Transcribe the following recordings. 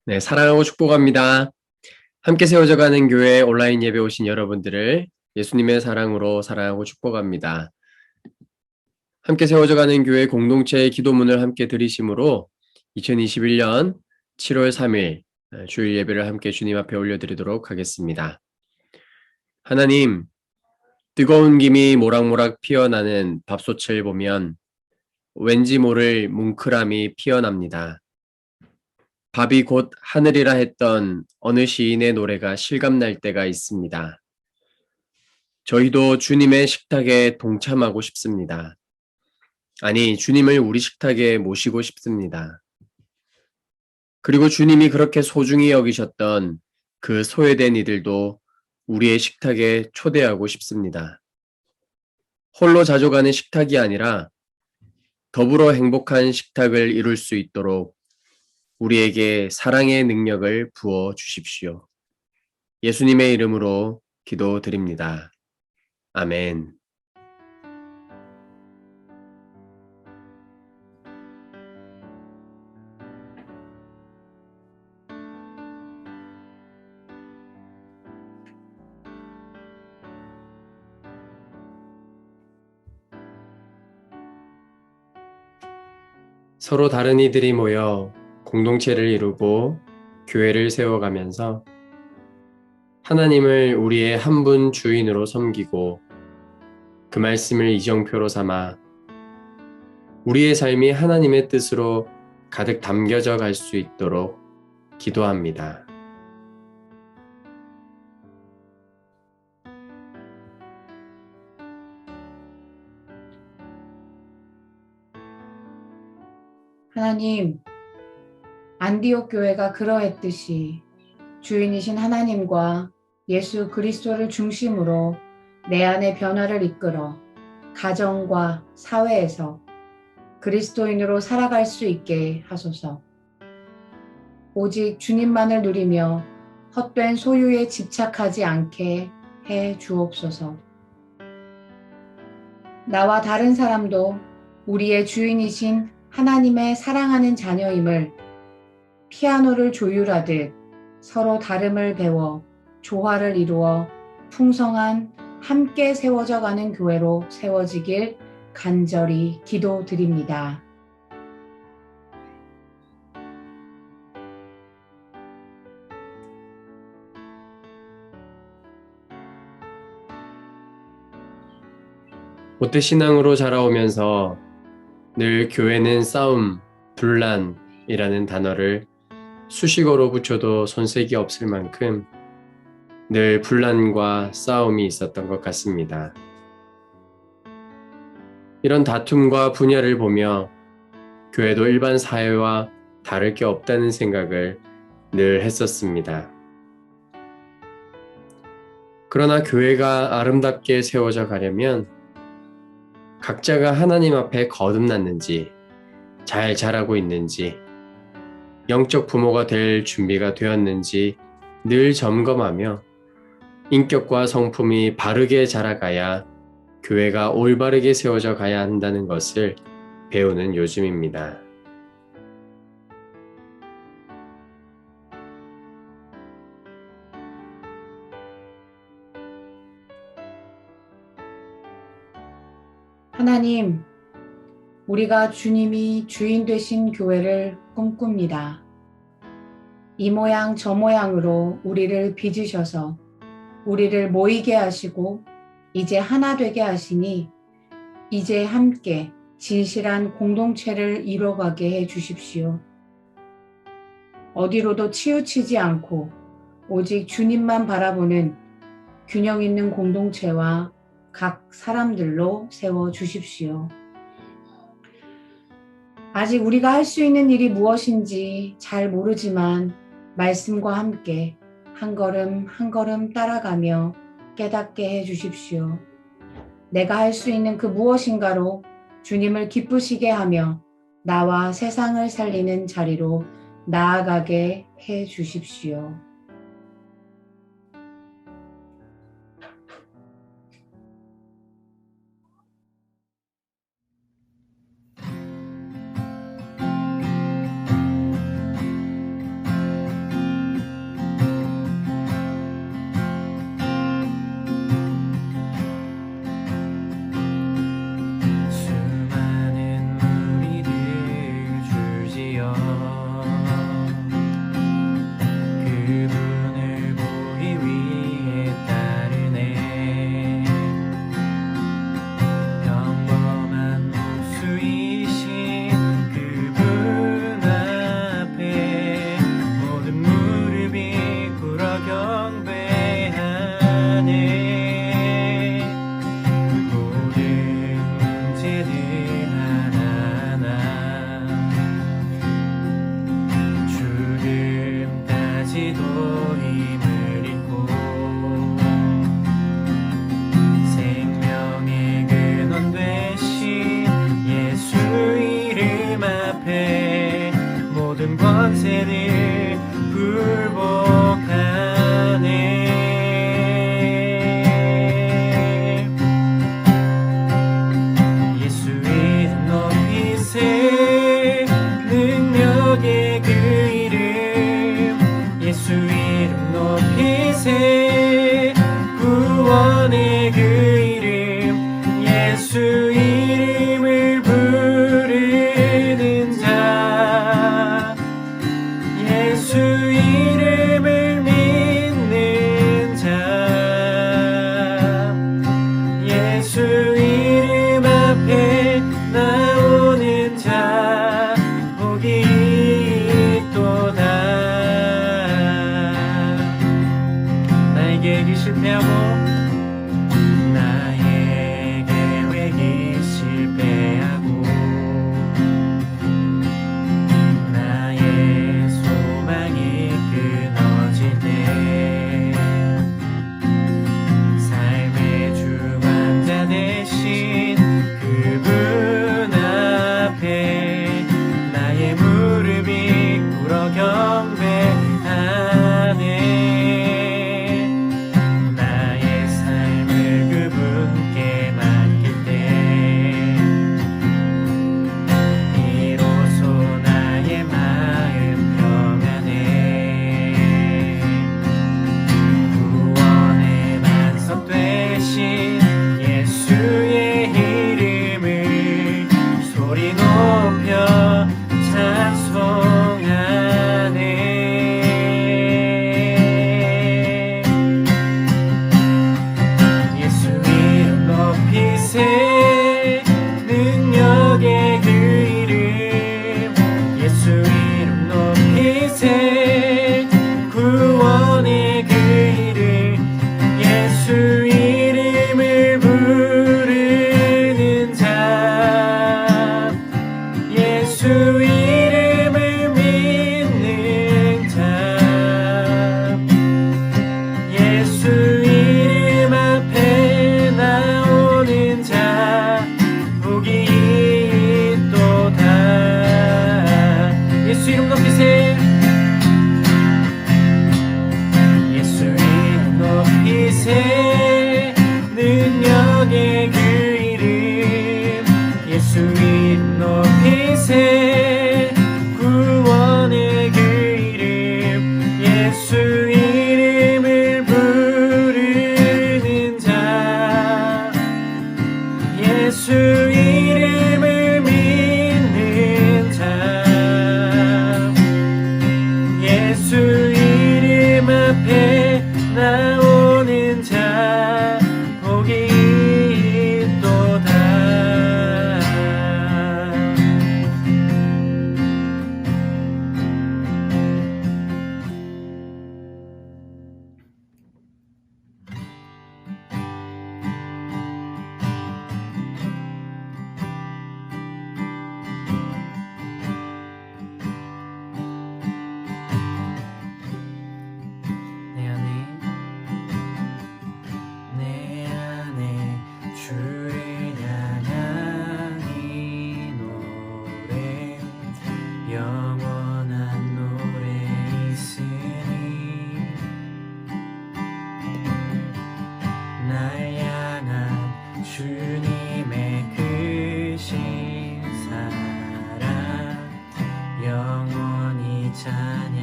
네, 사랑하고 축복합니다. 함께 세워져가는 교회 온라인 예배 오신 여러분들을 예수님의 사랑으로 사랑하고 축복합니다. 함께 세워져가는 교회 공동체의 기도문을 함께 드리심으로 2021년 7월 3일 주일 예배를 함께 주님 앞에 올려드리도록 하겠습니다. 하나님, 뜨거운 김이 모락모락 피어나는 밥솥을 보면 왠지 모를 뭉클함이 피어납니다. 밥이 곧 하늘이라 했던 어느 시인의 노래가 실감날 때가 있습니다. 저희도 주님의 식탁에 동참하고 싶습니다. 아니, 주님을 우리 식탁에 모시고 싶습니다. 그리고 주님이 그렇게 소중히 여기셨던 그 소외된 이들도 우리의 식탁에 초대하고 싶습니다. 홀로 자족하는 식탁이 아니라 더불어 행복한 식탁을 이룰 수 있도록 우리에게 사랑의 능력을 부어 주십시오. 예수님의 이름으로 기도드립니다. 아멘. 서로 다른 이들이 모여 공동체를 이루고 교회를 세워가면서 하나님을 우리의 한 분 주인으로 섬기고 그 말씀을 이정표로 삼아 우리의 삶이 하나님의 뜻으로 가득 담겨져 갈 수 있도록 기도합니다. 하나님, 안디옥 교회가 그러했듯이 주인이신 하나님과 예수 그리스도를 중심으로 내 안의 변화를 이끌어 가정과 사회에서 그리스도인으로 살아갈 수 있게 하소서. 오직 주님만을 누리며 헛된 소유에 집착하지 않게 해 주옵소서. 나와 다른 사람도 우리의 주인이신 하나님의 사랑하는 자녀임을 피아노를 조율하듯 서로 다름을 배워 조화를 이루어 풍성한 함께 세워져 가는 교회로 세워지길 간절히 기도드립니다. 모태신앙으로 자라오면서 늘 교회는 싸움, 분란이라는 단어를 수식어로 붙여도 손색이 없을 만큼 늘 분란과 싸움이 있었던 것 같습니다. 이런 다툼과 분열을 보며 교회도 일반 사회와 다를 게 없다는 생각을 늘 했었습니다. 그러나 교회가 아름답게 세워져 가려면 각자가 하나님 앞에 거듭났는지, 잘 자라고 있는지, 영적 부모가 될 준비가 되었는지 늘 점검하며 인격과 성품이 바르게 자라가야 교회가 올바르게 세워져 가야 한다는 것을 배우는 요즘입니다. 하나님, 우리가 주님이 주인 되신 교회를 꿈꿉니다. 이 모양 저 모양으로 우리를 빚으셔서 우리를 모이게 하시고 이제 하나 되게 하시니 이제 함께 진실한 공동체를 이뤄가게 해 주십시오. 어디로도 치우치지 않고 오직 주님만 바라보는 균형 있는 공동체와 각 사람들로 세워 주십시오. 아직 우리가 할 수 있는 일이 무엇인지 잘 모르지만 말씀과 함께 한 걸음 한 걸음 따라가며 깨닫게 해 주십시오. 내가 할 수 있는 그 무엇인가로 주님을 기쁘시게 하며 나와 세상을 살리는 자리로 나아가게 해 주십시오.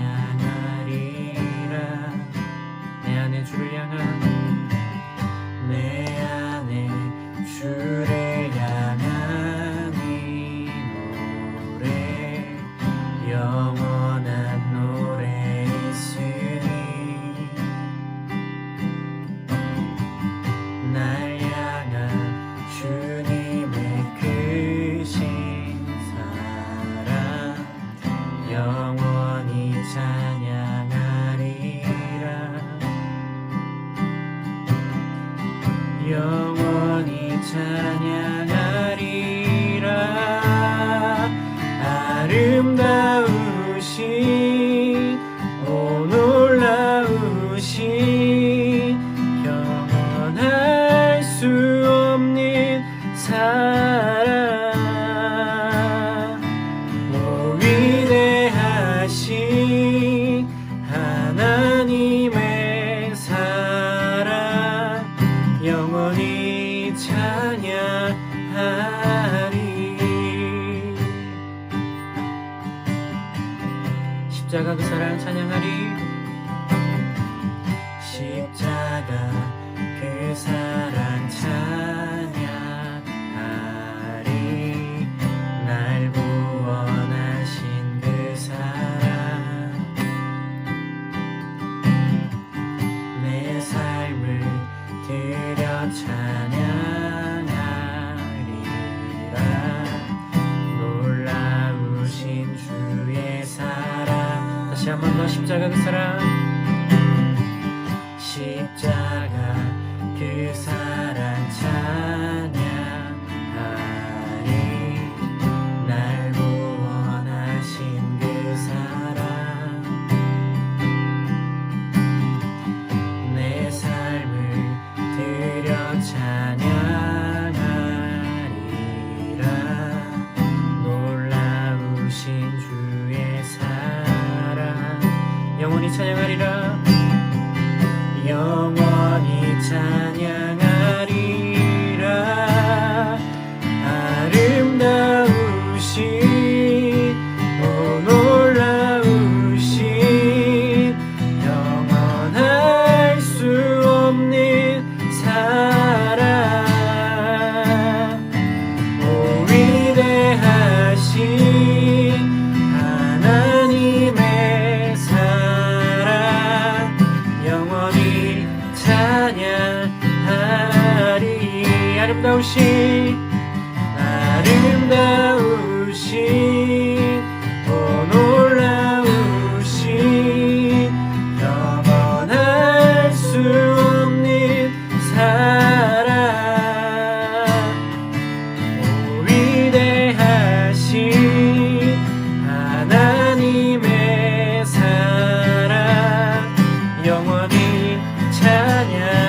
찬양하리라. 내 안에 주를 향한 내 안에 주를 향한 이 노래 영원한 노래 있으니 날 향한 주님의 크신 사랑 영원히 찬양하리라. 영원히 찬양하리라. 아름다우신 오 놀라우신 영원할 수 없는 사랑 오 위대하신 하나님의 사랑 영원히 찬양하리. 십자가 그 사랑 찬양하리. 십자가 그 사랑 찬양하리. 날 구원하신 그 사랑 내 삶을 드려 찬양하리라. 놀라우신 주의 사랑. 다시 한 번 더 십자가 그 사랑. 십자가 그 사랑 찬양하리. 날 구원하신 그 사랑 내 삶을 드려 찬양하리라. 놀라우신 주의 사랑 영원히 찬양하리라. 영원히 찬양하리라. 아름다우신 오 놀라우신 영원할 수 없는 사랑 오 위대하신 하나님의 사랑 영원히 찬양하리. 아름다우신 오 놀라우신 영원할 수 없는 사랑 오 위대하신 하나님의 사랑 영원히 찬양하리.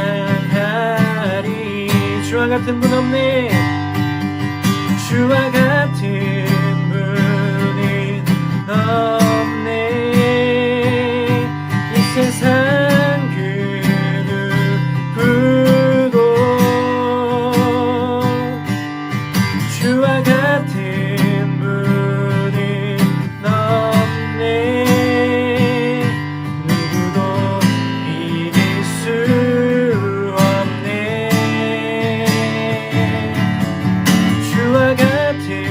주와 같은 분 없네. 주와 같은 분은 없네. 이 세상 그 누구도 주와 같은 분은 없네. 누구도 이길 수 없네. 주와 같은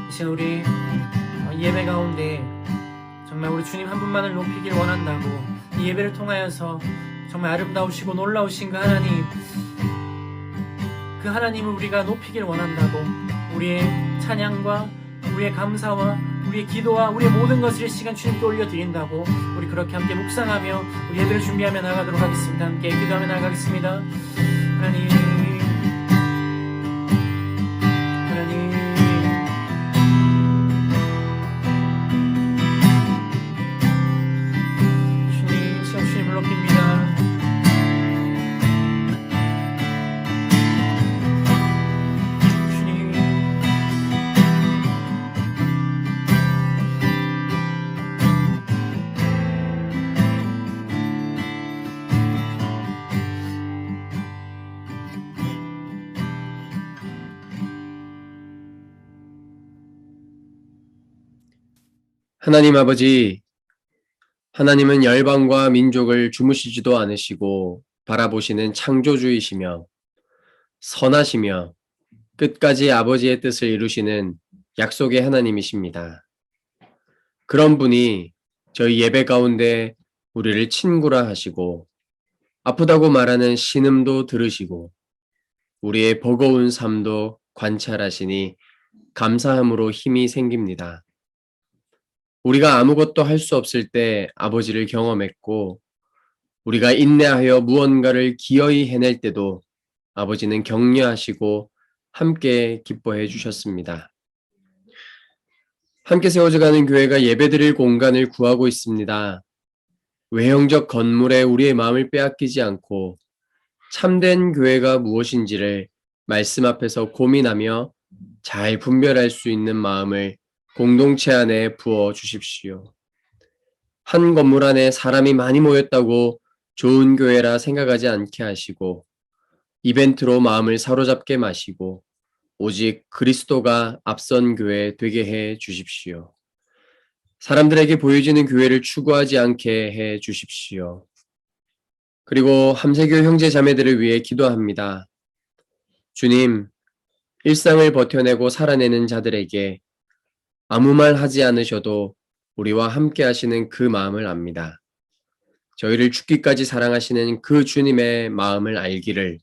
이 시간 우리 예배 가운데 정말 우리 주님 한 분만을 높이길 원한다고, 이 예배를 통하여서 정말 아름다우시고 놀라우신 그 하나님을 우리가 높이길 원한다고, 우리의 찬양과 우리의 감사와 우리의 기도와 우리의 모든 것을 이 시간 주님께 올려드린다고, 우리 그렇게 함께 묵상하며 우리 예배를 준비하며 나가도록 하겠습니다. 함께 기도하며 나가겠습니다. 하나님, 주님, 시간 주님을 높입니다. 하나님 아버지, 하나님은 열방과 민족을 주무시지도 않으시고 바라보시는 창조주이시며 선하시며 끝까지 아버지의 뜻을 이루시는 약속의 하나님이십니다. 그런 분이 저희 예배 가운데 우리를 친구라 하시고 아프다고 말하는 신음도 들으시고 우리의 버거운 삶도 관찰하시니 감사함으로 힘이 생깁니다. 우리가 아무것도 할 수 없을 때 아버지를 경험했고, 우리가 인내하여 무언가를 기어이 해낼 때도 아버지는 격려하시고 함께 기뻐해 주셨습니다. 함께 세워져가는 교회가 예배드릴 공간을 구하고 있습니다. 외형적 건물에 우리의 마음을 빼앗기지 않고 참된 교회가 무엇인지를 말씀 앞에서 고민하며 잘 분별할 수 있는 마음을 공동체 안에 부어 주십시오. 한 건물 안에 사람이 많이 모였다고 좋은 교회라 생각하지 않게 하시고 이벤트로 마음을 사로잡게 마시고 오직 그리스도가 앞선 교회 되게 해 주십시오. 사람들에게 보여지는 교회를 추구하지 않게 해 주십시오. 그리고 함세교 형제 자매들을 위해 기도합니다. 주님, 일상을 버텨내고 살아내는 자들에게 아무 말 하지 않으셔도 우리와 함께 하시는 그 마음을 압니다. 저희를 죽기까지 사랑하시는 그 주님의 마음을 알기를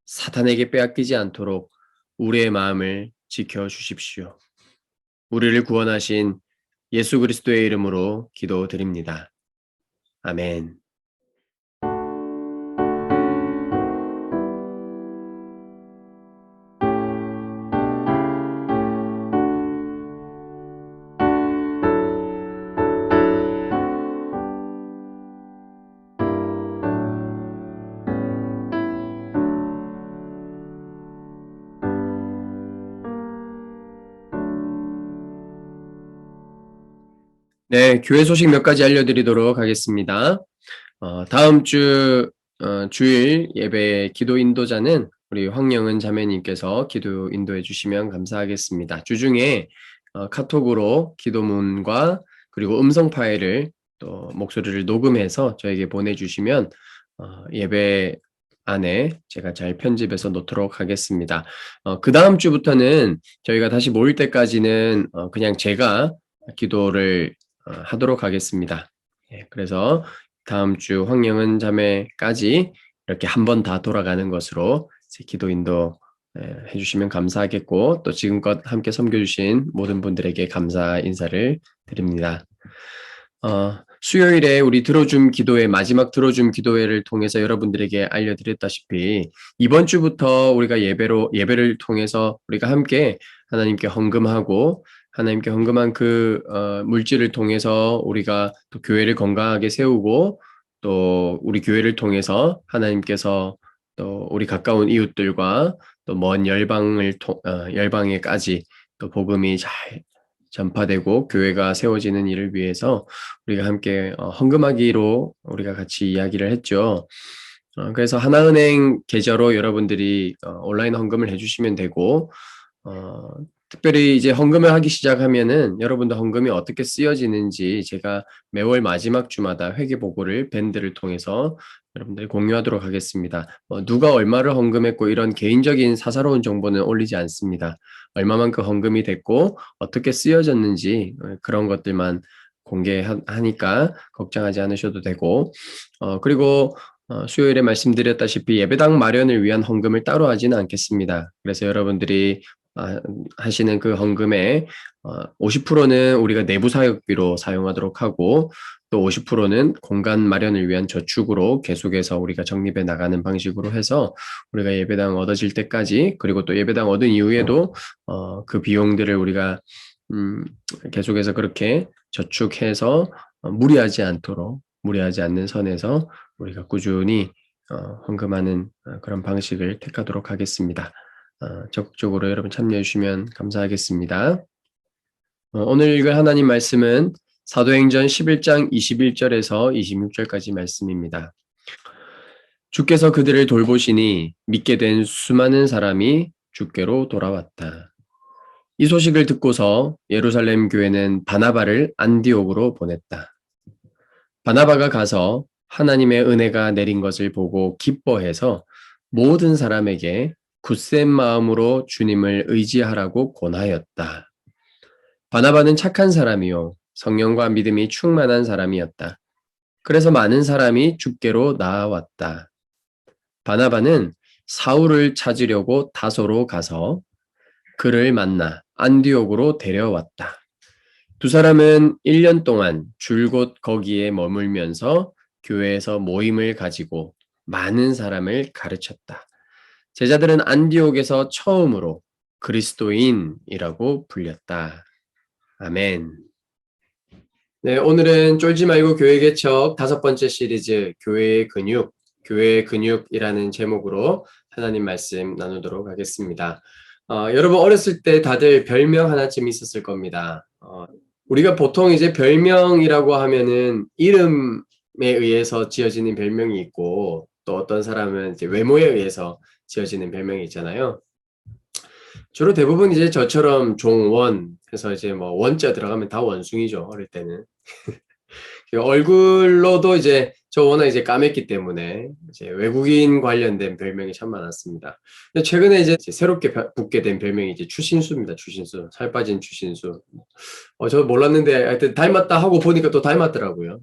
사탄에게 빼앗기지 않도록 우리의 마음을 지켜주십시오. 우리를 구원하신 예수 그리스도의 이름으로 기도드립니다. 아멘. 네, 교회 소식 몇 가지 알려드리도록 하겠습니다. 다음 주 주일 예배 기도 인도자는 우리 황영은 자매님께서 기도 인도해 주시면 감사하겠습니다. 주중에 카톡으로 기도문과 그리고 음성 파일을 또 목소리를 녹음해서 저에게 보내주시면 예배 안에 제가 잘 편집해서 놓도록 하겠습니다. 그 다음 주부터는 저희가 다시 모일 때까지는 그냥 제가 기도를 하도록 하겠습니다. 그래서 다음 주 황영은 자매까지 이렇게 한 번 다 돌아가는 것으로 기도 인도 해주시면 감사하겠고, 또 지금껏 함께 섬겨주신 모든 분들에게 감사 인사를 드립니다. 수요일에 우리 들어줌 기도회, 마지막 들어줌 기도회를 통해서 여러분들에게 알려드렸다시피 이번 주부터 우리가 예배를 통해서 우리가 함께 하나님께 헌금하고 하나님께 헌금한 그 물질을 통해서 우리가 또 교회를 건강하게 세우고 또 우리 교회를 통해서 하나님께서 또 우리 가까운 이웃들과 또 먼 열방에까지 또 복음이 잘 전파되고 교회가 세워지는 일을 위해서 우리가 함께 헌금하기로 우리가 같이 이야기를 했죠. 그래서 하나은행 계좌로 여러분들이 온라인 헌금을 해주시면 되고, 특별히 이제 헌금을 하기 시작하면은 여러분들 헌금이 어떻게 쓰여지는지 제가 매월 마지막 주마다 회계 보고를 밴드를 통해서 여러분들이 공유하도록 하겠습니다. 누가 얼마를 헌금했고 이런 개인적인 사사로운 정보는 올리지 않습니다. 얼마만큼 헌금이 됐고 어떻게 쓰여졌는지 그런 것들만 공개하니까 걱정하지 않으셔도 되고 그리고 수요일에 말씀드렸다시피 예배당 마련을 위한 헌금을 따로 하지는 않겠습니다. 그래서 여러분들이 하시는 그 헌금의 50%는 우리가 내부 사역비로 사용하도록 하고 또 50%는 공간 마련을 위한 저축으로 계속해서 우리가 적립해 나가는 방식으로 해서 우리가 예배당 얻어질 때까지 그리고 또 예배당 얻은 이후에도 그 비용들을 우리가 계속해서 그렇게 저축해서 무리하지 않는 선에서 우리가 꾸준히 헌금하는 그런 방식을 택하도록 하겠습니다. 적극적으로 여러분 참여해 주시면 감사하겠습니다. 오늘 읽을 하나님 말씀은 사도행전 11장 21절에서 26절까지 말씀입니다. 주께서 그들을 돌보시니 믿게 된 수많은 사람이 주께로 돌아왔다. 이 소식을 듣고서 예루살렘 교회는 바나바를 안디옥으로 보냈다. 바나바가 가서 하나님의 은혜가 내린 것을 보고 기뻐해서 모든 사람에게 굳센 마음으로 주님을 의지하라고 권하였다. 바나바는 착한 사람이요 성령과 믿음이 충만한 사람이었다. 그래서 많은 사람이 주께로 나아왔다. 바나바는 사울을 찾으려고 다소로 가서 그를 만나 안디옥으로 데려왔다. 두 사람은 1년 동안 줄곧 거기에 머물면서 교회에서 모임을 가지고 많은 사람을 가르쳤다. 제자들은 안디옥에서 처음으로 그리스도인이라고 불렸다. 아멘. 네, 오늘은 쫄지 말고 교회 개척 5번째 시리즈 교회의 근육이라는 제목으로 하나님 말씀 나누도록 하겠습니다. 여러분 어렸을 때 다들 별명 하나쯤 있었을 겁니다. 우리가 보통 이제 별명이라고 하면은 이름에 의해서 지어지는 별명이 있고 또 어떤 사람은 이제 외모에 의해서 지어지는 별명이 있잖아요. 주로 대부분 이제 저처럼 종원 해서 이제 뭐 원자 들어가면 다 원숭이죠. 어릴 때는. 얼굴로도 이제 저 워낙 이제 까맸기 때문에 이제 외국인 관련된 별명이 참 많았습니다. 근데 최근에 이제 새롭게 붙게 된 별명이 이제 추신수입니다. 추신수. 살 빠진 추신수. 저 몰랐는데 하여튼 닮았다 하고 보니까 또 닮았더라고요.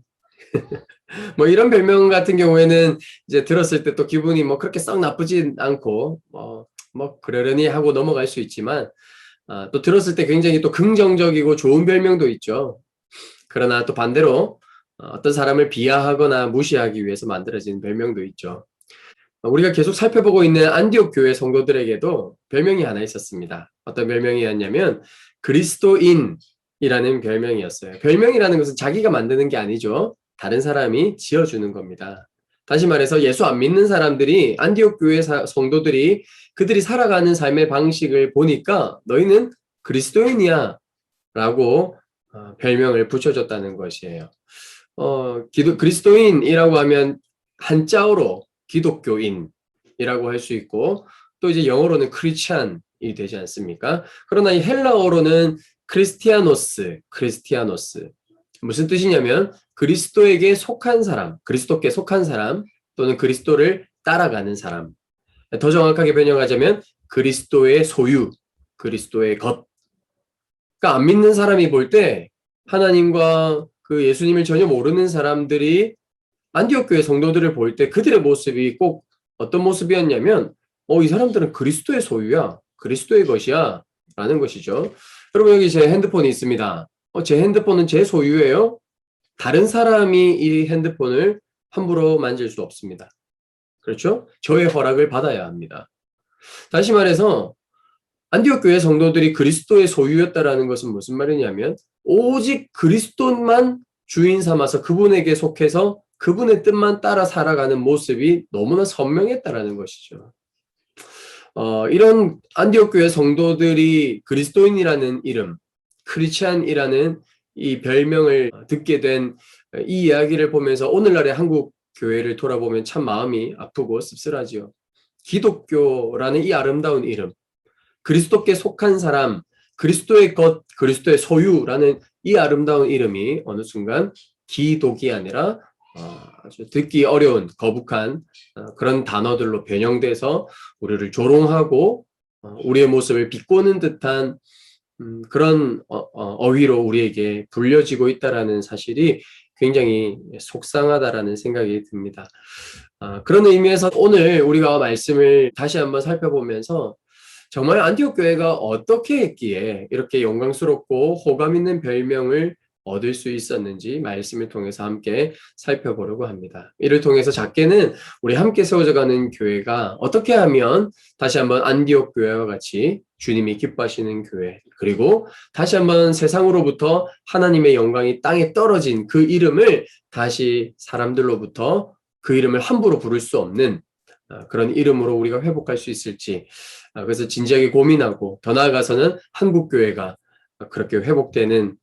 뭐 이런 별명 같은 경우에는 이제 들었을 때 또 기분이 뭐 그렇게 썩 나쁘진 않고 뭐 그러려니 하고 넘어갈 수 있지만 또 들었을 때 굉장히 또 긍정적이고 좋은 별명도 있죠. 그러나 또 반대로 어떤 사람을 비하하거나 무시하기 위해서 만들어진 별명도 있죠. 우리가 계속 살펴보고 있는 안디옥 교회 성도들에게도 별명이 하나 있었습니다. 어떤 별명이었냐면 그리스도인이라는 별명이었어요. 별명이라는 것은 자기가 만드는 게 아니죠. 다른 사람이 지어주는 겁니다. 다시 말해서 예수 안 믿는 사람들이 안디옥 교회 성도들이 그들이 살아가는 삶의 방식을 보니까 너희는 그리스도인이야 라고 별명을 붙여줬다는 것이에요. 그리스도인이라고 하면 한자어로 기독교인이라고 할 수 있고 또 이제 영어로는 크리스찬이 되지 않습니까? 그러나 이 헬라어로는 크리스티아노스 무슨 뜻이냐면 그리스도에게 속한 사람, 그리스도께 속한 사람 또는 그리스도를 따라가는 사람. 더 정확하게 변형하자면 그리스도의 소유, 그리스도의 것. 그러니까 안 믿는 사람이 볼 때 하나님과 그 예수님을 전혀 모르는 사람들이 안디옥 교회 성도들을 볼 때 그들의 모습이 꼭 어떤 모습이었냐면 이 사람들은 그리스도의 소유야, 그리스도의 것이야 라는 것이죠. 여러분 여기 제 핸드폰이 있습니다. 제 핸드폰은 제 소유예요. 다른 사람이 이 핸드폰을 함부로 만질 수 없습니다. 그렇죠? 저의 허락을 받아야 합니다. 다시 말해서 안디옥 교회 성도들이 그리스도의 소유였다라는 것은 무슨 말이냐면 오직 그리스도만 주인 삼아서 그분에게 속해서 그분의 뜻만 따라 살아가는 모습이 너무나 선명했다라는 것이죠. 이런 안디옥 교회 성도들이 그리스도인이라는 이름, 크리스찬이라는 이 별명을 듣게 된 이 이야기를 보면서 오늘날의 한국 교회를 돌아보면 참 마음이 아프고 씁쓸하지요. 기독교라는 이 아름다운 이름, 그리스도께 속한 사람, 그리스도의 것, 그리스도의 소유라는 이 아름다운 이름이 어느 순간 기독이 아니라 아주 듣기 어려운 거북한 그런 단어들로 변형돼서 우리를 조롱하고 우리의 모습을 비꼬는 듯한 그런 어휘로 우리에게 불려지고 있다라는 사실이 굉장히 속상하다라는 생각이 듭니다. 그런 의미에서 오늘 우리가 말씀을 다시 한번 살펴보면서 정말 안디옥 교회가 어떻게 했기에 이렇게 영광스럽고 호감 있는 별명을 얻을 수 있었는지 말씀을 통해서 함께 살펴보려고 합니다. 이를 통해서 작게는 우리 함께 세워져가는 교회가 어떻게 하면 다시 한번 안디옥 교회와 같이 주님이 기뻐하시는 교회, 그리고 다시 한번 세상으로부터 하나님의 영광이 땅에 떨어진 그 이름을 다시 사람들로부터 그 이름을 함부로 부를 수 없는 그런 이름으로 우리가 회복할 수 있을지, 그래서 진지하게 고민하고 더 나아가서는 한국교회가 그렇게 회복되는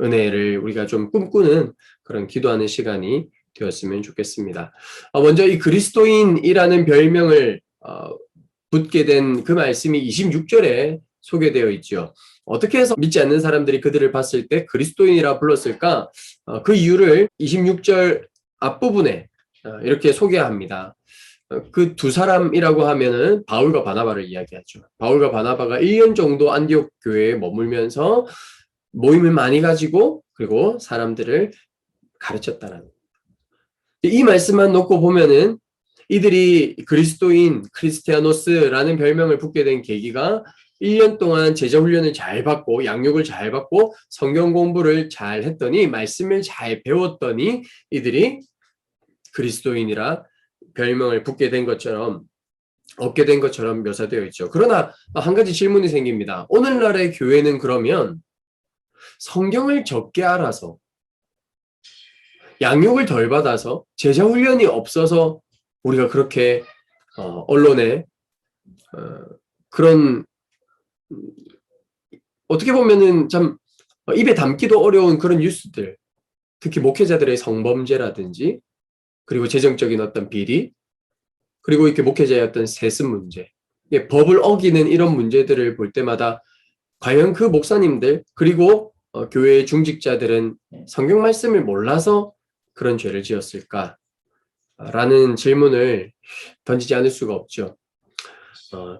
은혜를 우리가 좀 꿈꾸는 그런 기도하는 시간이 되었으면 좋겠습니다. 먼저 이 그리스도인이라는 별명을 붙게 된 그 말씀이 26절에 소개되어 있죠. 어떻게 해서 믿지 않는 사람들이 그들을 봤을 때 그리스도인이라 불렀을까? 그 이유를 26절 앞부분에 이렇게 소개합니다. 그 두 사람이라고 하면은 바울과 바나바를 이야기하죠. 바울과 바나바가 1년 정도 안디옥 교회에 머물면서 모임을 많이 가지고 그리고 사람들을 가르쳤다라는. 이 말씀만 놓고 보면은 이들이 그리스도인, 크리스티아노스라는 별명을 붙게 된 계기가 1년 동안 제자 훈련을 잘 받고 양육을 잘 받고 성경 공부를 잘 했더니 말씀을 잘 배웠더니 이들이 그리스도인이라 별명을 얻게 된 것처럼 묘사되어 있죠. 그러나 한 가지 질문이 생깁니다. 오늘날의 교회는 그러면 성경을 적게 알아서 양육을 덜 받아서 제자 훈련이 없어서 우리가 그렇게 언론에 그런 어떻게 보면은 참 입에 담기도 어려운 그런 뉴스들, 특히 목회자들의 성범죄라든지 그리고 재정적인 어떤 비리, 그리고 이렇게 목회자의 어떤 세습 문제, 법을 어기는 이런 문제들을 볼 때마다 과연 그 목사님들 그리고 교회의 중직자들은 성경 말씀을 몰라서 그런 죄를 지었을까? 라는 질문을 던지지 않을 수가 없죠.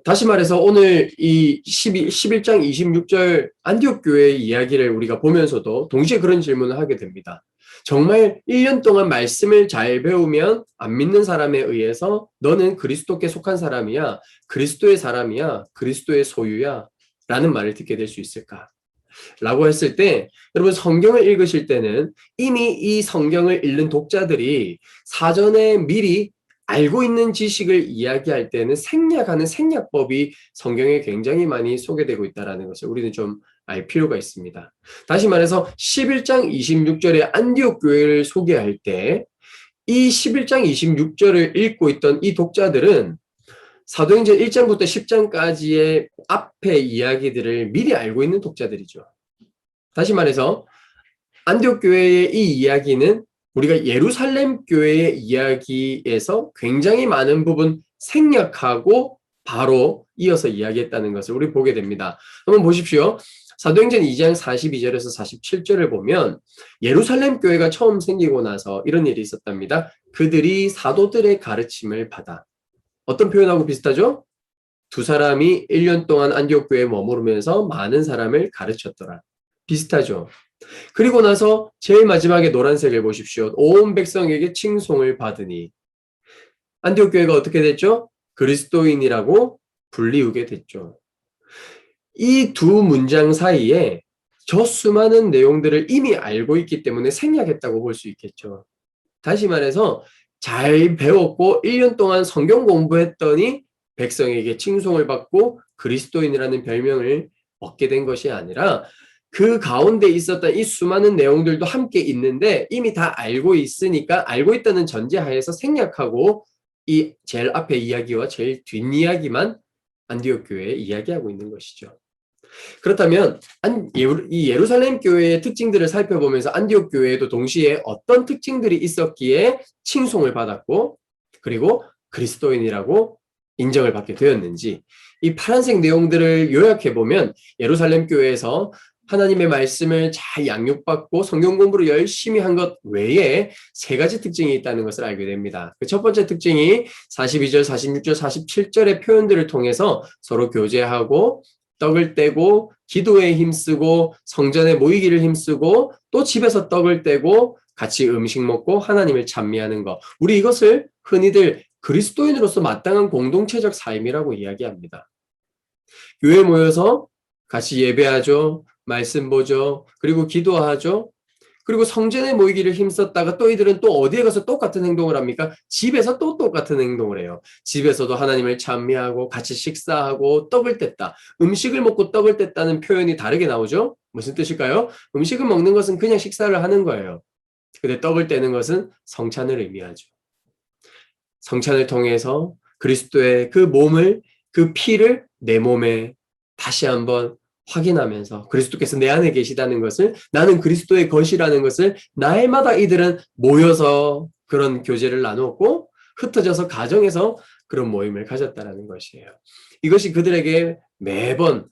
다시 말해서 오늘 이 11장 26절 안디옥 교회의 이야기를 우리가 보면서도 동시에 그런 질문을 하게 됩니다. 정말 1년 동안 말씀을 잘 배우면 안 믿는 사람에 의해서 너는 그리스도께 속한 사람이야, 그리스도의 사람이야, 그리스도의 소유야 라는 말을 듣게 될 수 있을까? 라고 했을 때 여러분 성경을 읽으실 때는 이미 이 성경을 읽는 독자들이 사전에 미리 알고 있는 지식을 이야기할 때는 생략하는 생략법이 성경에 굉장히 많이 소개되고 있다는 것을 우리는 좀 알 필요가 있습니다. 다시 말해서 11장 26절에 안디옥 교회를 소개할 때 이 11장 26절을 읽고 있던 이 독자들은 사도행전 1장부터 10장까지의 앞의 이야기들을 미리 알고 있는 독자들이죠. 다시 말해서 안디옥 교회의 이 이야기는 우리가 예루살렘 교회의 이야기에서 굉장히 많은 부분 생략하고 바로 이어서 이야기했다는 것을 우리 보게 됩니다. 한번 보십시오. 사도행전 2장 42절에서 47절을 보면 예루살렘 교회가 처음 생기고 나서 이런 일이 있었답니다. 그들이 사도들의 가르침을 받아. 어떤 표현하고 비슷하죠? 두 사람이 1년 동안 안디옥 교회에 머무르면서 많은 사람을 가르쳤더라. 비슷하죠? 그리고 나서 제일 마지막에 노란색을 보십시오. 온 백성에게 칭송을 받으니. 안디옥 교회가 어떻게 됐죠? 그리스도인이라고 불리우게 됐죠. 이 두 문장 사이에 저 수많은 내용들을 이미 알고 있기 때문에 생략했다고 볼 수 있겠죠. 다시 말해서 잘 배웠고 1년 동안 성경 공부했더니 백성에게 칭송을 받고 그리스도인이라는 별명을 얻게 된 것이 아니라 그 가운데 있었던 이 수많은 내용들도 함께 있는데 이미 다 알고 있으니까 알고 있다는 전제하에서 생략하고 이 제일 앞에 이야기와 제일 뒷이야기만 안디옥 교회에 이야기하고 있는 것이죠. 그렇다면 이 예루살렘 교회의 특징들을 살펴보면서 안디옥 교회에도 동시에 어떤 특징들이 있었기에 칭송을 받았고 그리고 그리스도인이라고 인정을 받게 되었는지 이 파란색 내용들을 요약해보면 예루살렘 교회에서 하나님의 말씀을 잘 양육받고 성경 공부를 열심히 한 것 외에 세 가지 특징이 있다는 것을 알게 됩니다. 그 첫 번째 특징이 42절, 46절, 47절의 표현들을 통해서 서로 교제하고 떡을 떼고 기도에 힘쓰고 성전에 모이기를 힘쓰고 또 집에서 떡을 떼고 같이 음식 먹고 하나님을 찬미하는 것. 우리 이것을 흔히들 그리스도인으로서 마땅한 공동체적 삶이라고 이야기합니다. 교회에 모여서 같이 예배하죠. 말씀 보죠. 그리고 기도하죠. 그리고 성전에 모이기를 힘썼다가 또 이들은 또 어디에 가서 똑같은 행동을 합니까? 집에서 또 똑같은 행동을 해요. 집에서도 하나님을 찬미하고 같이 식사하고 떡을 뗐다. 음식을 먹고 떡을 뗐다는 표현이 다르게 나오죠? 무슨 뜻일까요? 음식을 먹는 것은 그냥 식사를 하는 거예요. 근데 떡을 떼는 것은 성찬을 의미하죠. 성찬을 통해서 그리스도의 그 몸을, 그 피를 내 몸에 다시 한번 확인하면서 그리스도께서 내 안에 계시다는 것을, 나는 그리스도의 것이라는 것을 날마다 이들은 모여서 그런 교제를 나누었고 흩어져서 가정에서 그런 모임을 가졌다는 것이에요. 이것이 그들에게 매번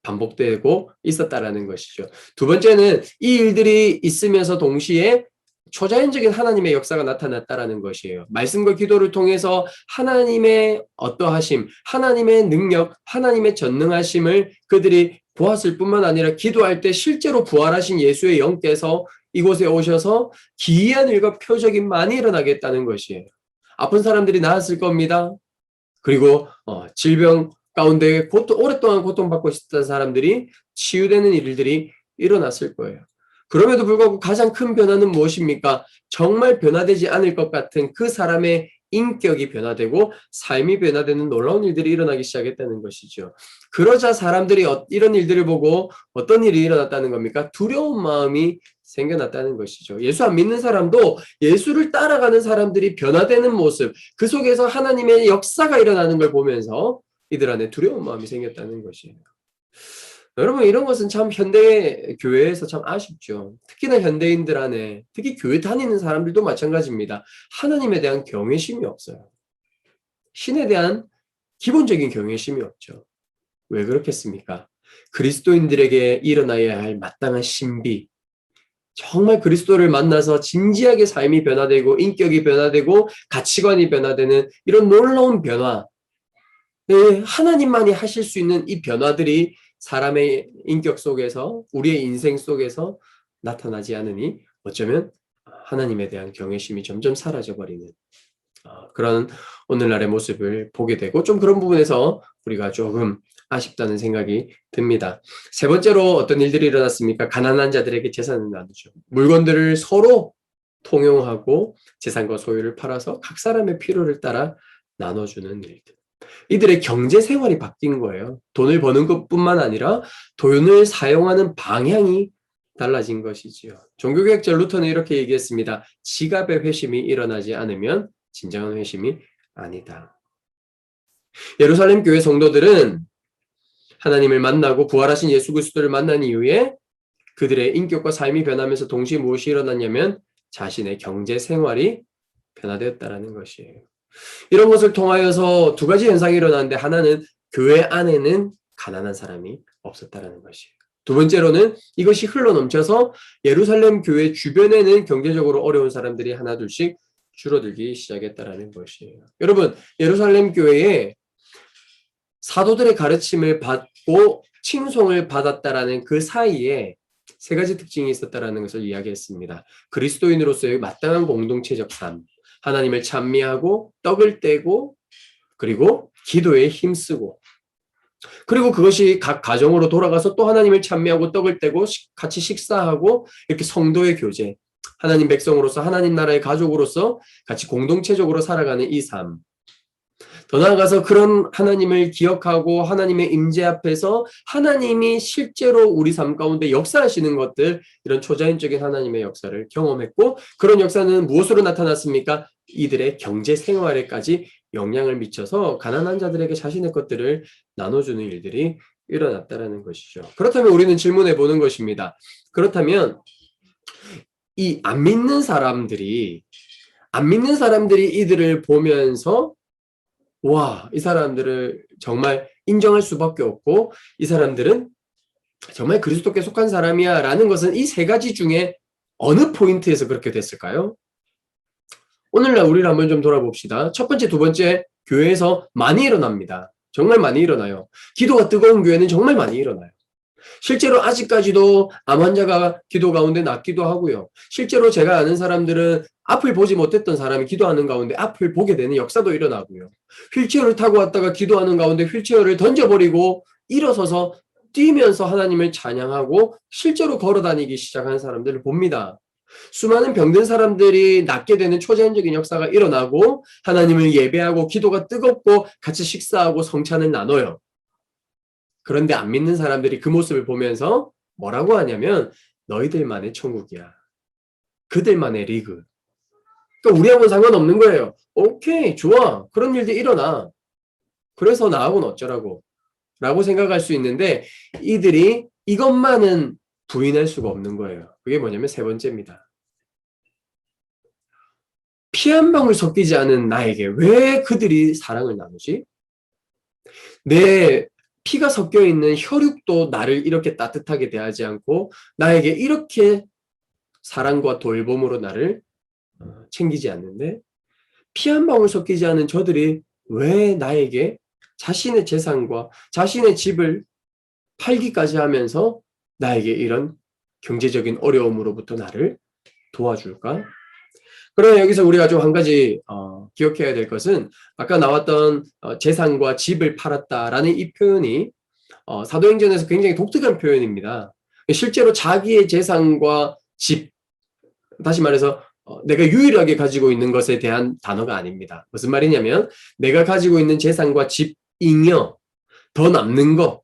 반복되고 있었다라는 것이죠. 두 번째는 이 일들이 있으면서 동시에 초자연적인 하나님의 역사가 나타났다라는 것이에요. 말씀과 기도를 통해서 하나님의 어떠하심, 하나님의 능력, 하나님의 전능하심을 그들이 보았을 뿐만 아니라 기도할 때 실제로 부활하신 예수의 영께서 이곳에 오셔서 기이한 일과 표적이 많이 일어나겠다는 것이에요. 아픈 사람들이 나았을 겁니다. 그리고 질병 가운데 오랫동안 고통받고 있었던 사람들이 치유되는 일들이 일어났을 거예요. 그럼에도 불구하고 가장 큰 변화는 무엇입니까? 정말 변화되지 않을 것 같은 그 사람의 인격이 변화되고 삶이 변화되는 놀라운 일들이 일어나기 시작했다는 것이죠. 그러자 사람들이 이런 일들을 보고 어떤 일이 일어났다는 겁니까? 두려운 마음이 생겨났다는 것이죠. 예수 안 믿는 사람도 예수를 따라가는 사람들이 변화되는 모습, 그 속에서 하나님의 역사가 일어나는 걸 보면서 이들 안에 두려운 마음이 생겼다는 것이에요. 여러분, 이런 것은 참 현대 교회에서 참 아쉽죠. 특히나 현대인들 안에, 특히 교회 다니는 사람들도 마찬가지입니다. 하나님에 대한 경외심이 없어요. 신에 대한 기본적인 경외심이 없죠. 왜 그렇겠습니까? 그리스도인들에게 일어나야 할 마땅한 신비, 정말 그리스도를 만나서 진지하게 삶이 변화되고 인격이 변화되고 가치관이 변화되는 이런 놀라운 변화, 하나님만이 하실 수 있는 이 변화들이 사람의 인격 속에서, 우리의 인생 속에서 나타나지 않으니 어쩌면 하나님에 대한 경외심이 점점 사라져버리는 그런 오늘날의 모습을 보게 되고, 좀 그런 부분에서 우리가 조금 아쉽다는 생각이 듭니다. 세 번째로 어떤 일들이 일어났습니까? 가난한 자들에게 재산을 나누죠. 물건들을 서로 통용하고 재산과 소유를 팔아서 각 사람의 필요를 따라 나눠주는 일들. 이들의 경제 생활이 바뀐 거예요. 돈을 버는 것뿐만 아니라 돈을 사용하는 방향이 달라진 것이지요. 종교개혁자 루터는 이렇게 얘기했습니다. 지갑의 회심이 일어나지 않으면 진정한 회심이 아니다. 예루살렘 교회 성도들은 하나님을 만나고 부활하신 예수 그리스도를 만난 이후에 그들의 인격과 삶이 변하면서 동시에 무엇이 일어났냐면 자신의 경제 생활이 변화되었다는 것이에요. 이런 것을 통하여서 두 가지 현상이 일어나는데, 하나는 교회 안에는 가난한 사람이 없었다는 것이에요. 두 번째로는 이것이 흘러넘쳐서 예루살렘 교회 주변에는 경제적으로 어려운 사람들이 하나둘씩 줄어들기 시작했다는 것이에요. 여러분, 예루살렘 교회에 사도들의 가르침을 받고 칭송을 받았다라는 그 사이에 세 가지 특징이 있었다는 것을 이야기했습니다. 그리스도인으로서의 마땅한 공동체적 삶, 하나님을 찬미하고 떡을 떼고 그리고 기도에 힘쓰고, 그리고 그것이 각 가정으로 돌아가서 또 하나님을 찬미하고 떡을 떼고 같이 식사하고, 이렇게 성도의 교제, 하나님 백성으로서 하나님 나라의 가족으로서 같이 공동체적으로 살아가는 이 삶. 더 나아가서 그런 하나님을 기억하고 하나님의 임재 앞에서 하나님이 실제로 우리 삶 가운데 역사하시는 것들, 이런 초자연적인 하나님의 역사를 경험했고, 그런 역사는 무엇으로 나타났습니까? 이들의 경제 생활에까지 영향을 미쳐서 가난한 자들에게 자신의 것들을 나눠주는 일들이 일어났다는 것이죠. 그렇다면 우리는 질문해 보는 것입니다. 그렇다면 이 안 믿는 사람들이 이들을 보면서 와, 이 사람들을 정말 인정할 수밖에 없고, 이 사람들은 정말 그리스도께 속한 사람이야 라는 것은 이 세 가지 중에 어느 포인트에서 그렇게 됐을까요? 오늘날 우리를 한번 좀 돌아봅시다. 첫 번째, 두 번째, 교회에서 많이 일어납니다. 정말 많이 일어나요. 기도가 뜨거운 교회는 정말 많이 일어나요. 실제로 아직까지도 암 환자가 기도 가운데 낫기도 하고요. 실제로 제가 아는 사람들은 앞을 보지 못했던 사람이 기도하는 가운데 앞을 보게 되는 역사도 일어나고요. 휠체어를 타고 왔다가 기도하는 가운데 휠체어를 던져버리고 일어서서 뛰면서 하나님을 찬양하고 실제로 걸어다니기 시작한 사람들을 봅니다. 수많은 병든 사람들이 낫게 되는 초자연적인 역사가 일어나고 하나님을 예배하고 기도가 뜨겁고 같이 식사하고 성찬을 나눠요. 그런데 안 믿는 사람들이 그 모습을 보면서 뭐라고 하냐면 너희들만의 천국이야. 그들만의 리그. 그러니까 우리하고는 상관없는 거예요. 오케이, 좋아. 그런 일도 일어나. 그래서 나하고는 어쩌라고. 라고 생각할 수 있는데 이들이 이것만은 부인할 수가 없는 거예요. 그게 뭐냐면 세 번째입니다. 피 한 방울 섞이지 않은 나에게 왜 그들이 사랑을 나누지? 내 피가 섞여 있는 혈육도 나를 이렇게 따뜻하게 대하지 않고 나에게 이렇게 사랑과 돌봄으로 나를 챙기지 않는데 피 한 방울 섞이지 않은 저들이 왜 나에게 자신의 재산과 자신의 집을 팔기까지 하면서 나에게 이런 경제적인 어려움으로부터 나를 도와줄까? 그러나 여기서 우리가 좀 한 가지 기억해야 될 것은 아까 나왔던 재산과 집을 팔았다라는 이 표현이 사도행전에서 굉장히 독특한 표현입니다. 실제로 자기의 재산과 집, 다시 말해서 내가 유일하게 가지고 있는 것에 대한 단어가 아닙니다. 무슨 말이냐면 내가 가지고 있는 재산과 집, 잉여, 더 남는 거.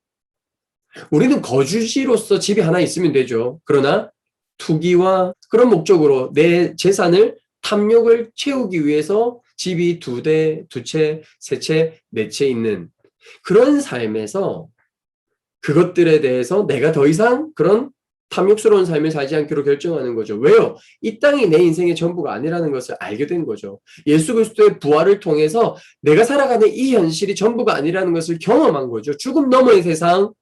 우리는 거주지로서 집이 하나 있으면 되죠. 그러나 투기와 그런 목적으로 내 재산을 탐욕을 채우기 위해서 집이 두 대, 두 채, 세 채, 네 채 있는 그런 삶에서 그것들에 대해서 내가 더 이상 그런 탐욕스러운 삶을 살지 않기로 결정하는 거죠. 왜요? 이 땅이 내 인생의 전부가 아니라는 것을 알게 된 거죠. 예수 그리스도의 부활을 통해서 내가 살아가는 이 현실이 전부가 아니라는 것을 경험한 거죠. 죽음 너머의 세상,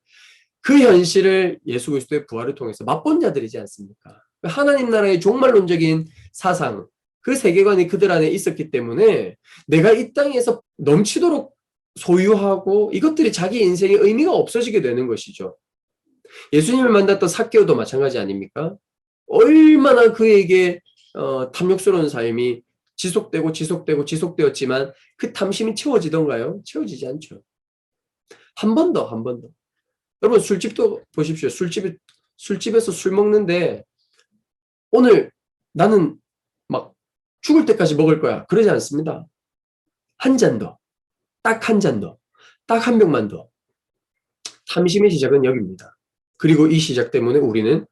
그 현실을 예수 그리스도의 부활을 통해서 맛본 자들이지 않습니까? 하나님 나라의 종말론적인 사상, 그 세계관이 그들 안에 있었기 때문에 내가 이 땅에서 넘치도록 소유하고 이것들이 자기 인생의 의미가 없어지게 되는 것이죠. 예수님을 만났던 삭개오도 마찬가지 아닙니까? 얼마나 그에게 탐욕스러운 삶이 지속되었지만 그 탐심이 채워지던가요? 채워지지 않죠. 한 번 더. 여러분 술집도 보십시오. 술집에서 술 먹는데 오늘 나는 막 죽을 때까지 먹을 거야. 그러지 않습니다. 한 잔 더. 딱 한 잔 더. 딱 한 병만 더. 탐심의 시작은 여기입니다. 그리고 이 시작 때문에 우리는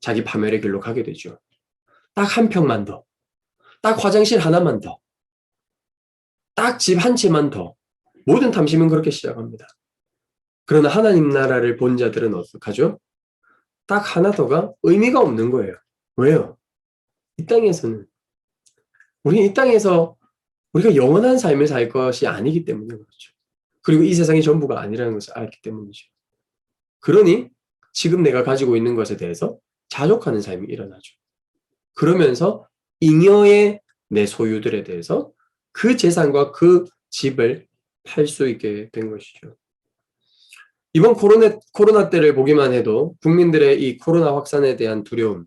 자기 파멸의 길로 가게 되죠. 딱 한 평만 더. 딱 화장실 하나만 더. 딱 집 한 채만 더. 모든 탐심은 그렇게 시작합니다. 그러나 하나님 나라를 본 자들은 어떡하죠? 딱 하나 더가 의미가 없는 거예요. 왜요? 이 땅에서는 우리 이 땅에서 우리가 영원한 삶을 살 것이 아니기 때문에 그렇죠. 그리고 이 세상이 전부가 아니라는 것을 알기 때문이죠. 그러니 지금 내가 가지고 있는 것에 대해서 자족하는 삶이 일어나죠. 그러면서 잉여의 내 소유들에 대해서 그 재산과 그 집을 팔 수 있게 된 것이죠. 이번 코로나 때를 보기만 해도 국민들의 이 코로나 확산에 대한 두려움,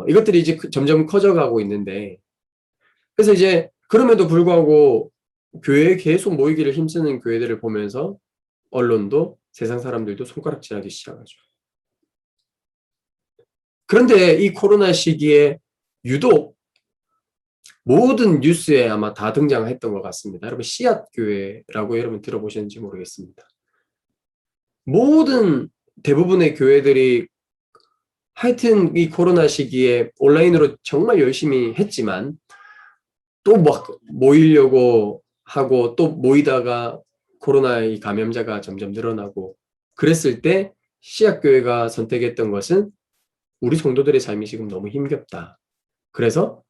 이것들이 이제 점점 커져가고 있는데, 그래서 이제 그럼에도 불구하고 교회에 계속 모이기를 힘쓰는 교회들을 보면서 언론도 세상 사람들도 손가락질하기 시작하죠. 그런데 이 코로나 시기에 유독 모든 뉴스에 아마 다 등장했던 것 같습니다. 여러분 씨앗 교회라고 여러분 들어보셨는지 모르겠습니다. 모든 대부분의 교회들이 하여튼 이 코로나 시기에 온라인으로 정말 열심히 했지만 또 막 모이려고 하고 또 모이다가 코로나의 감염자가 점점 늘어나고 그랬을 때 씨앗교회가 선택했던 것은 우리 성도들의 삶이 지금 너무 힘겹다. 그래서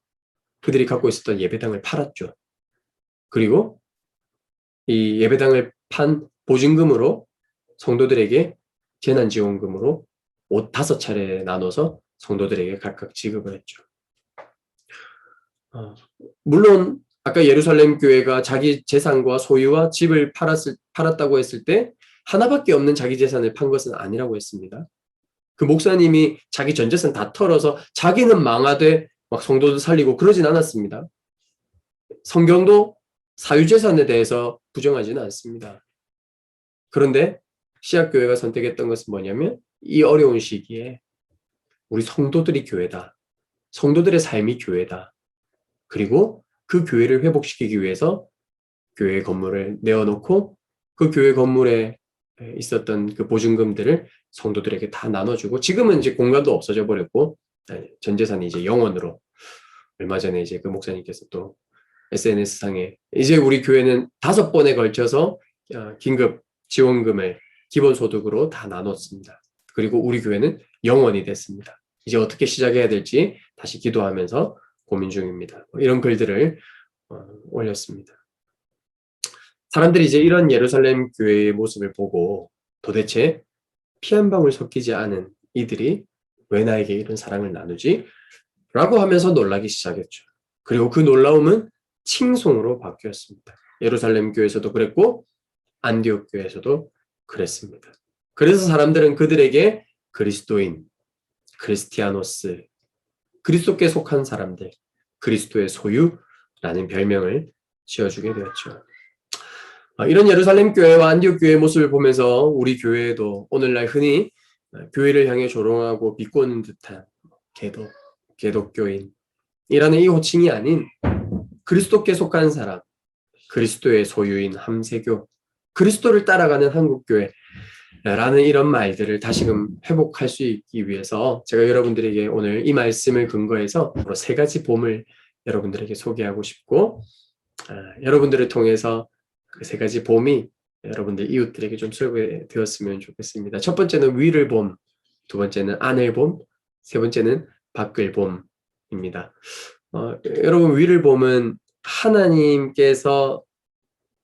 그들이 갖고 있었던 예배당을 팔았죠. 그리고 이 예배당을 판 보증금으로 성도들에게 재난지원금으로 옷 5차례 나눠서 성도들에게 각각 지급을 했죠. 물론 아까 예루살렘 교회가 자기 재산과 소유와 집을 팔았다고 했을 때 하나밖에 없는 자기 재산을 판 것은 아니라고 했습니다. 그 목사님이 자기 전 재산 다 털어서 자기는 망하되 막 성도들 살리고 그러진 않았습니다. 성경도 사유재산에 대해서 부정하지는 않습니다. 그런데 시약교회가 선택했던 것은 뭐냐면 이 어려운 시기에 우리 성도들이 교회다. 성도들의 삶이 교회다. 그리고 그 교회를 회복시키기 위해서 교회 건물을 내어놓고 그 교회 건물에 있었던 그 보증금들을 성도들에게 다 나눠주고 지금은 이제 공간도 없어져 버렸고 전 재산이 이제 영원으로 얼마 전에 이제 그 목사님께서 또 SNS상에 이제 우리 교회는 5번에 걸쳐서 긴급 지원금을 기본소득으로 다 나눴습니다. 그리고 우리 교회는 영원이 됐습니다. 이제 어떻게 시작해야 될지 다시 기도하면서 고민 중입니다. 이런 글들을 올렸습니다. 사람들이 이제 이런 예루살렘 교회의 모습을 보고 도대체 피 한 방울 섞이지 않은 이들이 왜 나에게 이런 사랑을 나누지? 라고 하면서 놀라기 시작했죠. 그리고 그 놀라움은 칭송으로 바뀌었습니다. 예루살렘 교회에서도 그랬고 안디옥 교회에서도 그랬습니다. 그래서 사람들은 그들에게 그리스도인, 크리스티아노스, 그리스도께 속한 사람들, 그리스도의 소유라는 별명을 지어주게 되었죠. 이런 예루살렘 교회와 안디옥 교회의 모습을 보면서 우리 교회도 오늘날 흔히 교회를 향해 조롱하고 비꼬는 듯한 개독교인이라는 이 호칭이 아닌 그리스도께 속한 사람, 그리스도의 소유인 함세교, 그리스도를 따라가는 한국교회라는 이런 말들을 다시금 회복할 수 있기 위해서 제가 여러분들에게 오늘 이 말씀을 근거해서 3가지 봄을 여러분들에게 소개하고 싶고 여러분들을 통해서 그 3가지 봄이 여러분들 이웃들에게 좀 소개되었으면 좋겠습니다. 첫 번째는 위를 봄, 두 번째는 안을 봄, 세 번째는 밖을 봄입니다. 여러분 위를 봄은 하나님께서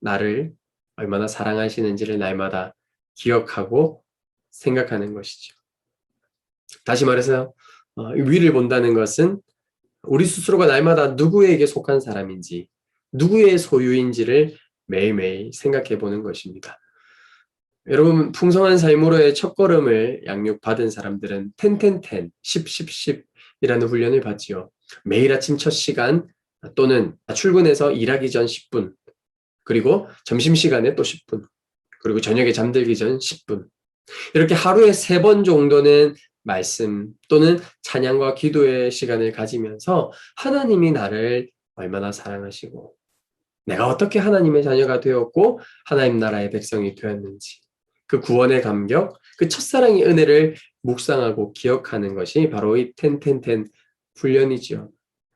나를 얼마나 사랑하시는지를 날마다 기억하고 생각하는 것이죠. 다시 말해서 위를 본다는 것은 우리 스스로가 날마다 누구에게 속한 사람인지 누구의 소유인지를 매일매일 생각해 보는 것입니다. 여러분 풍성한 삶으로의 첫걸음을 양육받은 사람들은 10-10-10, 10-10-10이라는 훈련을 받지요. 매일 아침 첫 시간 또는 출근해서 일하기 전 10분 그리고 점심시간에 또 10분 그리고 저녁에 잠들기 전 10분 이렇게 하루에 3번 정도는 말씀 또는 찬양과 기도의 시간을 가지면서 하나님이 나를 얼마나 사랑하시고 내가 어떻게 하나님의 자녀가 되었고 하나님 나라의 백성이 되었는지 그 구원의 감격, 그 첫사랑의 은혜를 묵상하고 기억하는 것이 바로 이 10-10-10 훈련이죠.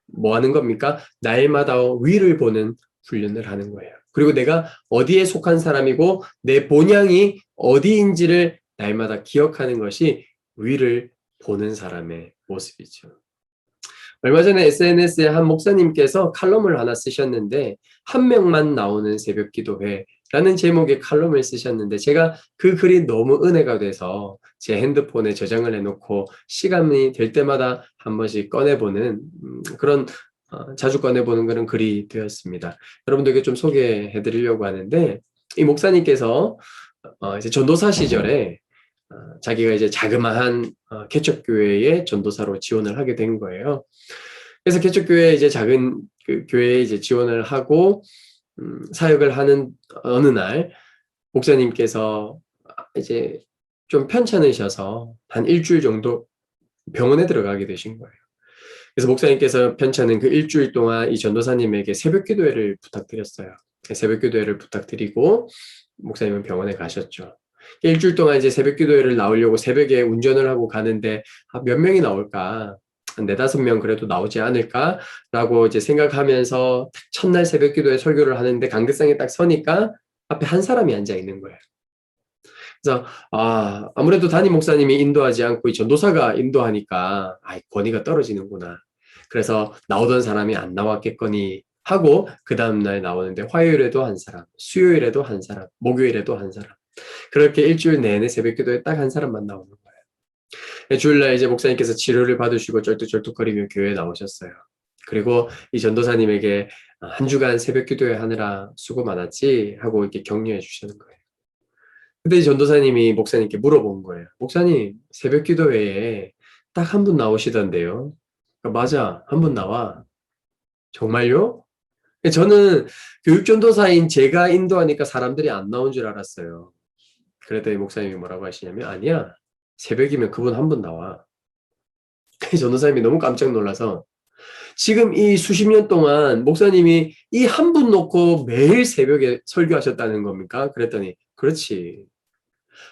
뭐 하는 겁니까? 날마다 위를 보는 훈련을 하는 거예요. 그리고 내가 어디에 속한 사람이고 내 본향이 어디인지를 날마다 기억하는 것이 위를 보는 사람의 모습이죠. 얼마 전에 SNS에 한 목사님께서 칼럼을 하나 쓰셨는데 한 명만 나오는 새벽기도회라는 제목의 칼럼을 쓰셨는데 제가 그 글이 너무 은혜가 돼서 제 핸드폰에 저장을 해놓고 시간이 될 때마다 한 번씩 꺼내보는 그런 자주 꺼내보는 그런 글이 되었습니다. 여러분들에게 좀 소개해드리려고 하는데 이 목사님께서 이제 전도사 시절에 자기가 이제 자그마한 개척교회의 전도사로 지원을 하게 된 거예요. 그래서 개척교회 이제 작은 그 교회에 이제 지원을 하고 사역을 하는 어느 날 목사님께서 이제 좀 편찮으셔서 한 일주일 정도 병원에 들어가게 되신 거예요. 그래서 목사님께서 편찮은 그 일주일 동안 이 전도사님에게 새벽 기도회를 부탁드렸어요. 새벽 기도회를 부탁드리고 목사님은 병원에 가셨죠. 일주일 동안 이제 새벽 기도회를 나오려고 새벽에 운전을 하고 가는데 몇 명이 나올까? 한 4-5명 그래도 나오지 않을까라고 이제 생각하면서 첫날 새벽 기도회 설교를 하는데 강대상에 딱 서니까 앞에 한 사람이 앉아 있는 거예요. 그래서 아무래도 담임 목사님이 인도하지 않고 이 전도사가 인도하니까 권위가 떨어지는구나. 그래서 나오던 사람이 안 나왔겠거니 하고 그 다음날 나오는데 화요일에도 한 사람, 수요일에도 한 사람, 목요일에도 한 사람. 그렇게 일주일 내내 새벽 기도에 딱 한 사람만 나오는 거예요. 주일날 이제 목사님께서 치료를 받으시고 쩔뚝쩔뚝거리며 교회에 나오셨어요. 그리고 이 전도사님에게 한 주간 새벽 기도회 하느라 수고 많았지 하고 이렇게 격려해 주시는 거예요. 근데 이 전도사님이 목사님께 물어본 거예요. 목사님, 새벽 기도회에 딱 한 분 나오시던데요. 맞아, 한 분 나와. 정말요? 저는 교육전도사인 제가 인도하니까 사람들이 안 나온 줄 알았어요. 그랬더니 목사님이 뭐라고 하시냐면, 아니야, 새벽이면 그분 한 분 나와. 전도사님이 너무 깜짝 놀라서, 지금 이 수십 년 동안 목사님이 이 한 분 놓고 매일 새벽에 설교하셨다는 겁니까? 그랬더니, 그렇지.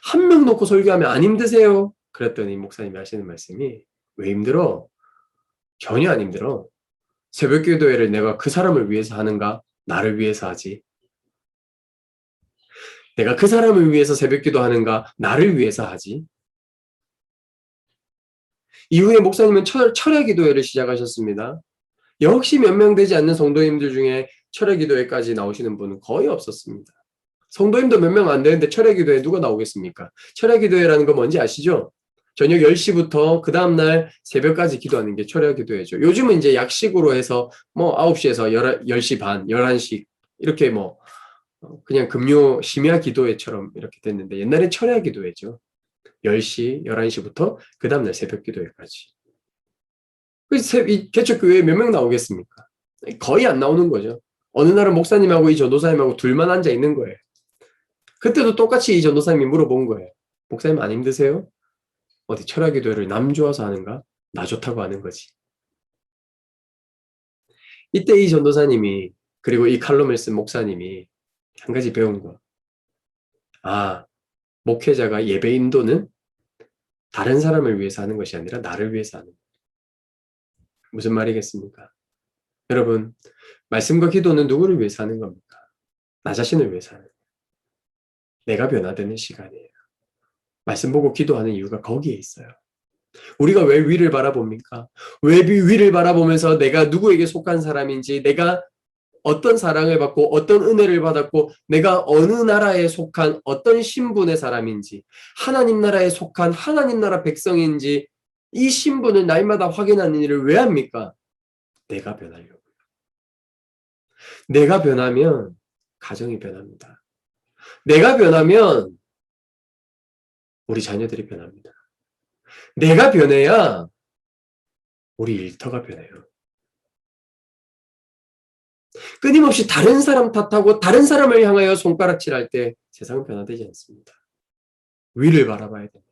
한 명 놓고 설교하면 안 힘드세요? 그랬더니 목사님이 하시는 말씀이, 왜 힘들어? 전혀 안 힘들어. 새벽 기도회를 내가 그 사람을 위해서 하는가? 나를 위해서 하지. 내가 그 사람을 위해서 새벽 기도하는가? 나를 위해서 하지. 이후에 목사님은 철야 기도회를 시작하셨습니다. 역시 몇 명 되지 않는 성도님들 중에 철야 기도회까지 나오시는 분은 거의 없었습니다. 성도님도 몇 명 안 되는데 철야 기도회 누가 나오겠습니까? 철야 기도회라는 거 뭔지 아시죠? 저녁 10시부터 그 다음날 새벽까지 기도하는 게 철야 기도회죠. 요즘은 이제 약식으로 해서 뭐 9시에서 10시 반, 11시 이렇게 뭐 그냥 금요 심야 기도회처럼 이렇게 됐는데 옛날에 철야 기도회죠. 10시, 11시부터 그 다음날 새벽 기도회까지. 이 개척교회에 몇 명 나오겠습니까? 거의 안 나오는 거죠. 어느 날은 목사님하고 이 전도사님하고 둘만 앉아 있는 거예요. 그때도 똑같이 이 전도사님이 물어본 거예요. 목사님 안 힘드세요? 어디 철야 기도회를 남 좋아서 하는가? 나 좋다고 하는 거지. 이때 이 전도사님이 그리고 이 칼럼을 쓴 목사님이 한 가지 배운 거. 아, 목회자가 예배 인도는 다른 사람을 위해서 하는 것이 아니라 나를 위해서 하는 거예요. 무슨 말이겠습니까? 여러분, 말씀과 기도는 누구를 위해서 하는 겁니까? 나 자신을 위해서 하는 거예요. 내가 변화되는 시간이에요. 말씀 보고 기도하는 이유가 거기에 있어요. 우리가 왜 위를 바라봅니까? 왜 위를 바라보면서 내가 누구에게 속한 사람인지, 내가 어떤 사랑을 받고 어떤 은혜를 받았고 내가 어느 나라에 속한 어떤 신분의 사람인지, 하나님 나라에 속한 하나님 나라 백성인지 이 신분을 날마다 확인하는 일을 왜 합니까? 내가 변하려고요. 내가 변하면 가정이 변합니다. 내가 변하면 우리 자녀들이 변합니다. 내가 변해야 우리 일터가 변해요. 끊임없이 다른 사람 탓하고 다른 사람을 향하여 손가락질할 때 세상은 변화되지 않습니다. 위를 바라봐야 됩니다.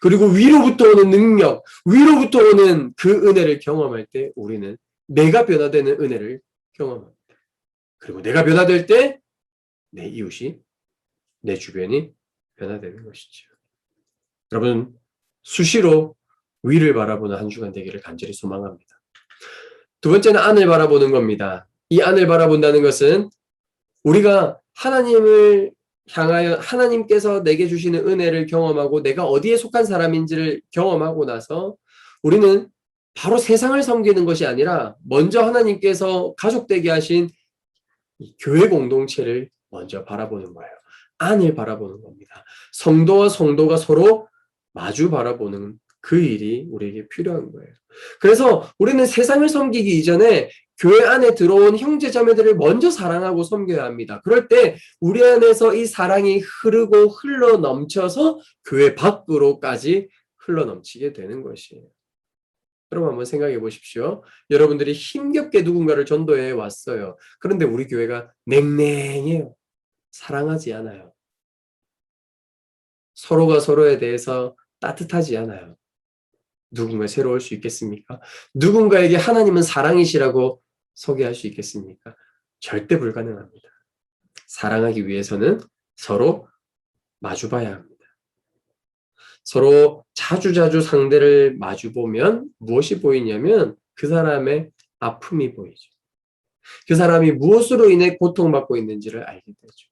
그리고 위로부터 오는 능력, 위로부터 오는 그 은혜를 경험할 때 우리는 내가 변화되는 은혜를 경험합니다. 그리고 내가 변화될 때 내 이웃이, 내 주변이 변화되는 것이죠. 여러분, 수시로 위를 바라보는 한 주간 되기를 간절히 소망합니다. 두 번째는 안을 바라보는 겁니다. 이 안을 바라본다는 것은 우리가 하나님을 향하여 하나님께서 내게 주시는 은혜를 경험하고 내가 어디에 속한 사람인지를 경험하고 나서 우리는 바로 세상을 섬기는 것이 아니라 먼저 하나님께서 가족되게 하신 이 교회 공동체를 먼저 바라보는 거예요. 안을 바라보는 겁니다. 성도와 성도가 서로 마주 바라보는 그 일이 우리에게 필요한 거예요. 그래서 우리는 세상을 섬기기 이전에 교회 안에 들어온 형제 자매들을 먼저 사랑하고 섬겨야 합니다. 그럴 때 우리 안에서 이 사랑이 흐르고 흘러 넘쳐서 교회 밖으로까지 흘러 넘치게 되는 것이에요. 여러분 한번 생각해 보십시오. 여러분들이 힘겹게 누군가를 전도해 왔어요. 그런데 우리 교회가 냉랭해요. 사랑하지 않아요. 서로가 서로에 대해서 따뜻하지 않아요. 누군가 새로울 수 있겠습니까? 누군가에게 하나님은 사랑이시라고 소개할 수 있겠습니까? 절대 불가능합니다. 사랑하기 위해서는 서로 마주봐야 합니다. 서로 자주자주 상대를 마주보면 무엇이 보이냐면 그 사람의 아픔이 보이죠. 그 사람이 무엇으로 인해 고통받고 있는지를 알게 되죠.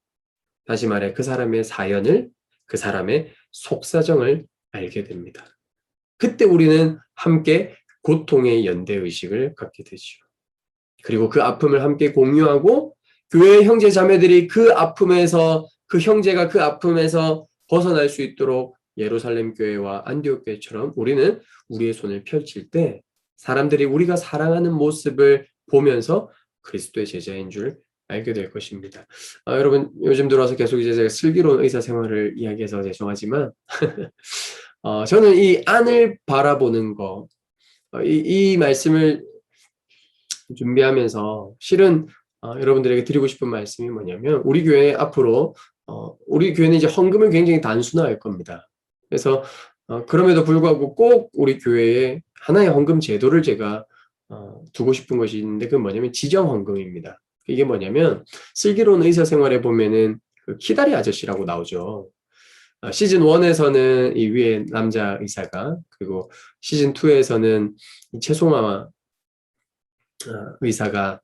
다시 말해 그 사람의 사연을, 그 사람의 속사정을 알게 됩니다. 그때 우리는 함께 고통의 연대의식을 갖게 되죠. 그리고 그 아픔을 함께 공유하고 교회 형제 자매들이 그 아픔에서 그 형제가 그 아픔에서 벗어날 수 있도록 예루살렘 교회와 안디옥 교회처럼 우리는 우리의 손을 펼칠 때 사람들이 우리가 사랑하는 모습을 보면서 그리스도의 제자인 줄 알게 될 것입니다. 여러분 요즘 들어서 계속 이제 제가 슬기로운 의사생활을 이야기해서 죄송하지만 저는 이 안을 바라보는 거, 이 말씀을 준비하면서 실은 여러분들에게 드리고 싶은 말씀이 뭐냐면 우리 교회 앞으로 우리 교회는 이제 헌금을 굉장히 단순화할 겁니다. 그래서 그럼에도 불구하고 꼭 우리 교회에 하나의 헌금 제도를 제가 두고 싶은 것이 있는데 그건 뭐냐면 지정 헌금입니다. 이게 뭐냐면 슬기로운 의사생활에 보면은 그 키다리 아저씨라고 나오죠. 시즌 1에서는 이 위에 남자 의사가, 그리고 시즌 2에서는 이 채송아 의사가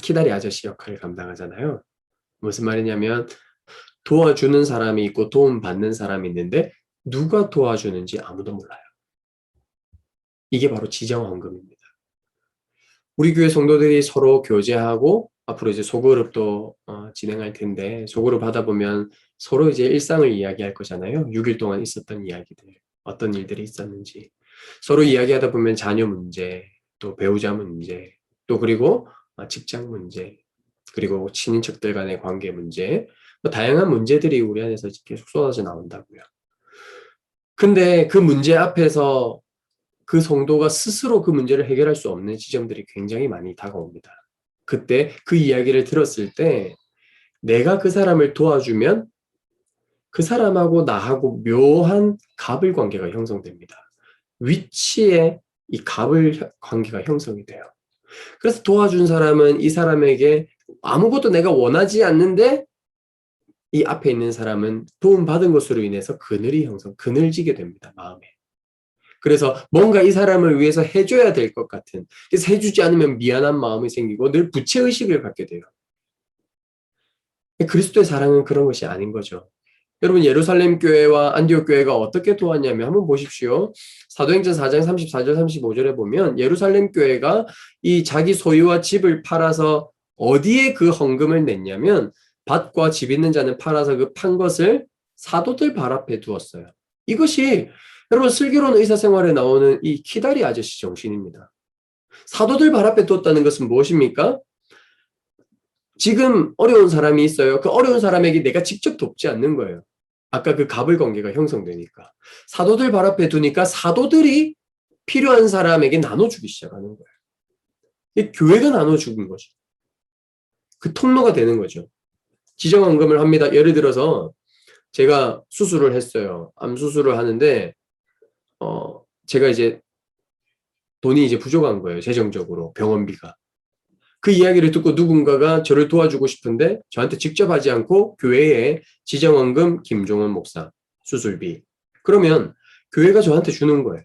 키다리 아저씨 역할을 감당하잖아요. 무슨 말이냐면 도와주는 사람이 있고 도움받는 사람이 있는데 누가 도와주는지 아무도 몰라요. 이게 바로 지정헌금입니다. 우리 교회 성도들이 서로 교제하고 앞으로 이제 소그룹도 진행할 텐데 소그룹 하다 보면 서로 이제 일상을 이야기할 거잖아요. 6일 동안 있었던 이야기들, 어떤 일들이 있었는지 서로 이야기하다 보면 자녀 문제, 또 배우자 문제, 또 그리고 직장 문제, 그리고 친인척들 간의 관계 문제, 다양한 문제들이 우리 안에서 계속 쏟아져 나온다고요. 근데 그 문제 앞에서 그 성도가 스스로 그 문제를 해결할 수 없는 지점들이 굉장히 많이 다가옵니다. 그때 그 이야기를 들었을 때 내가 그 사람을 도와주면 그 사람하고 나하고 묘한 갑을 관계가 형성됩니다. 위치에 이 갑을 관계가 형성이 돼요. 그래서 도와준 사람은 이 사람에게 아무것도 내가 원하지 않는데 이 앞에 있는 사람은 도움받은 것으로 인해서 그늘지게 됩니다. 마음에. 그래서 뭔가 이 사람을 위해서 해줘야 될 것 같은, 그래서 해주지 않으면 미안한 마음이 생기고 늘 부채의식을 갖게 돼요. 그리스도의 사랑은 그런 것이 아닌 거죠. 여러분 예루살렘 교회와 안디옥 교회가 어떻게 도왔냐면 한번 보십시오. 사도행전 4장 34절 35절에 보면 예루살렘 교회가 이 자기 소유와 집을 팔아서 어디에 그 헌금을 냈냐면 밭과 집 있는 자는 팔아서 그 판 것을 사도들 발 앞에 두었어요. 이것이 여러분 슬기로운 의사생활에 나오는 이 키다리 아저씨 정신입니다. 사도들 발 앞에 두었다는 것은 무엇입니까? 지금 어려운 사람이 있어요. 그 어려운 사람에게 내가 직접 돕지 않는 거예요. 아까 그 갑을 관계가 형성되니까. 사도들 발 앞에 두니까 사도들이 필요한 사람에게 나눠주기 시작하는 거예요. 이 교회가 나눠주는 거죠. 그 통로가 되는 거죠. 지정헌금을 합니다. 예를 들어서 제가 수술을 했어요. 암 수술을 하는데 제가 이제 돈이 이제 부족한 거예요. 재정적으로 병원비가. 그 이야기를 듣고 누군가가 저를 도와주고 싶은데 저한테 직접 하지 않고 교회에 지정헌금 김종원 목사 수술비. 그러면 교회가 저한테 주는 거예요.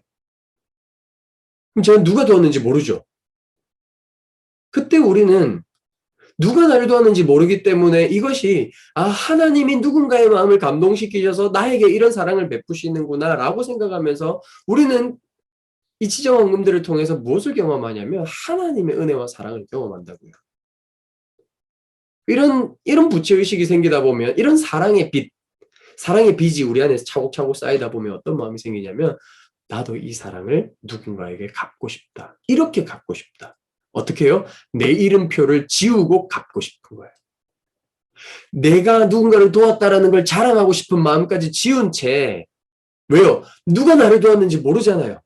그럼 제가 누가 도왔는지 모르죠. 그때 우리는 누가 나를 도왔는지 모르기 때문에 이것이 하나님이 누군가의 마음을 감동시키셔서 나에게 이런 사랑을 베푸시는구나 라고 생각하면서 우리는 이 지정헌금들을 통해서 무엇을 경험하냐면 하나님의 은혜와 사랑을 경험한다고요. 이런 부채의식이 생기다 보면 이런 사랑의 빚이 우리 안에서 차곡차곡 쌓이다 보면 어떤 마음이 생기냐면 나도 이 사랑을 누군가에게 갚고 싶다. 이렇게 갚고 싶다. 어떻게 해요? 내 이름표를 지우고 갚고 싶은 거예요. 내가 누군가를 도왔다라는 걸 자랑하고 싶은 마음까지 지운 채 왜요? 누가 나를 도왔는지 모르잖아요.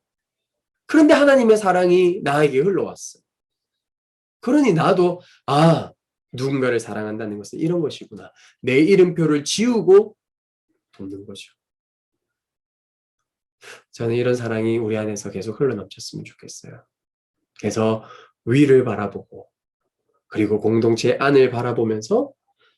그런데 하나님의 사랑이 나에게 흘러왔어. 그러니 나도 누군가를 사랑한다는 것은 이런 것이구나. 내 이름표를 지우고 돕는 거죠. 저는 이런 사랑이 우리 안에서 계속 흘러넘쳤으면 좋겠어요. 그래서 위를 바라보고 그리고 공동체 안을 바라보면서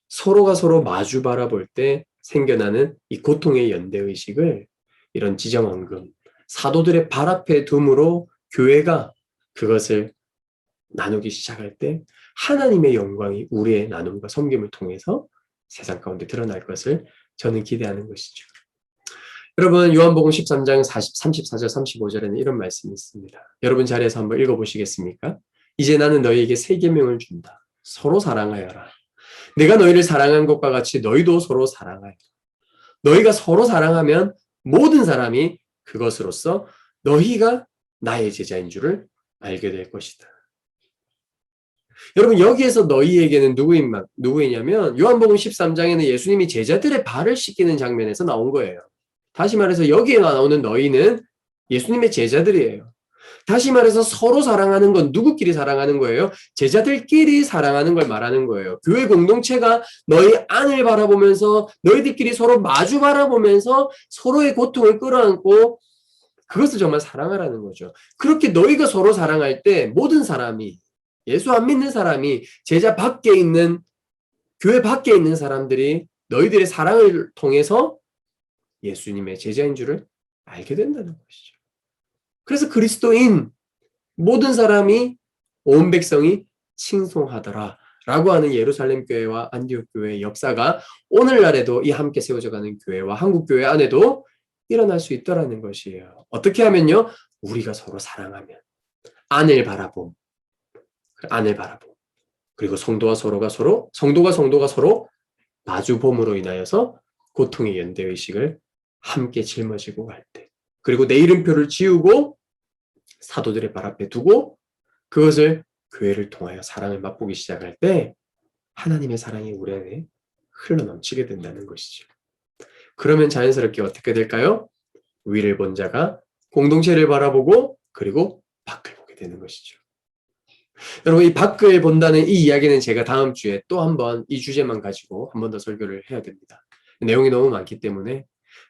서로가 서로 마주 바라볼 때 생겨나는 이 고통의 연대의식을 이런 지정헌금, 사도들의 발 앞에 둠으로 교회가 그것을 나누기 시작할 때 하나님의 영광이 우리의 나눔과 섬김을 통해서 세상 가운데 드러날 것을 저는 기대하는 것이죠. 여러분 요한복음 13장 34절 35절에는 이런 말씀이 있습니다. 여러분 자리에서 한번 읽어보시겠습니까? 이제 나는 너희에게 새 계명을 준다. 서로 사랑하여라. 내가 너희를 사랑한 것과 같이 너희도 서로 사랑하여. 너희가 서로 사랑하면 모든 사람이 그것으로써 너희가 나의 제자인 줄을 알게 될 것이다. 여러분, 여기에서 너희에게는 누구이냐면 요한복음 13장에는 예수님이 제자들의 발을 씻기는 장면에서 나온 거예요. 다시 말해서 여기에 나오는 너희는 예수님의 제자들이에요. 다시 말해서 서로 사랑하는 건 누구끼리 사랑하는 거예요? 제자들끼리 사랑하는 걸 말하는 거예요. 교회 공동체가 너희 안을 바라보면서 너희들끼리 서로 마주 바라보면서 서로의 고통을 끌어안고 그것을 정말 사랑하라는 거죠. 그렇게 너희가 서로 사랑할 때 모든 사람이, 예수 안 믿는 사람이, 제자 밖에 있는, 교회 밖에 있는 사람들이 너희들의 사랑을 통해서 예수님의 제자인 줄을 알게 된다는 것이죠. 그래서 그리스도인 모든 사람이, 온 백성이 칭송하더라 라고 하는 예루살렘 교회와 안디옥 교회의 역사가 오늘날에도 이 함께 세워져가는 교회와 한국교회 안에도 일어날 수 있더라는 것이에요. 어떻게 하면요? 우리가 서로 사랑하면, 안을 바라봄, 그리고 성도가 성도가 서로 마주봄으로 인하여서 고통의 연대의식을 함께 짊어지고 갈 때, 그리고 내 이름표를 지우고 사도들의 발 앞에 두고 그것을 교회를 통하여 사랑을 맛보기 시작할 때 하나님의 사랑이 우리 안에 흘러넘치게 된다는 것이죠. 그러면 자연스럽게 어떻게 될까요? 위를 본 자가 공동체를 바라보고 그리고 밖을 보게 되는 것이죠. 여러분, 이 밖을 본다는 이 이야기는 제가 다음 주에 또 한번 이 주제만 가지고 한 번 더 설교를 해야 됩니다. 내용이 너무 많기 때문에.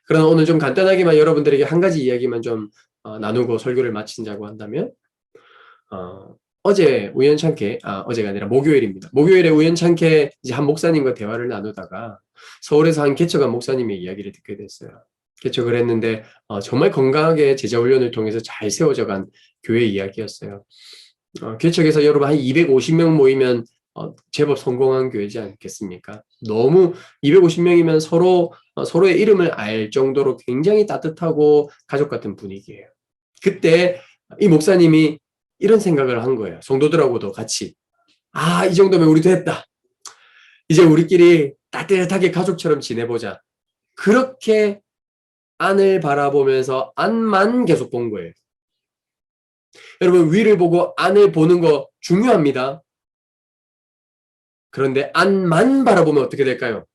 그러나 오늘 좀 간단하게만 여러분들에게 한 가지 이야기만 좀 나누고 설교를 마친다고 한다면, 어제 우연찮게, 어제가 아니라 목요일입니다. 목요일에 우연찮게 이제 한 목사님과 대화를 나누다가 서울에서 한 개척한 목사님의 이야기를 듣게 됐어요. 개척을 했는데 정말 건강하게 제자훈련을 통해서 잘 세워져간 교회 이야기였어요. 개척에서 여러분 한 250명 모이면 제법 성공한 교회지 않겠습니까? 너무 250명이면 서로의 이름을 알 정도로 굉장히 따뜻하고 가족 같은 분위기예요. 그때 이 목사님이 이런 생각을 한 거예요. 성도들하고도 같이. 이 정도면 우리도 했다. 이제 우리끼리 따뜻하게 가족처럼 지내보자. 그렇게 안을 바라보면서 안만 계속 본 거예요. 여러분, 위를 보고 안을 보는 거 중요합니다. 그런데 안만 바라보면 어떻게 될까요?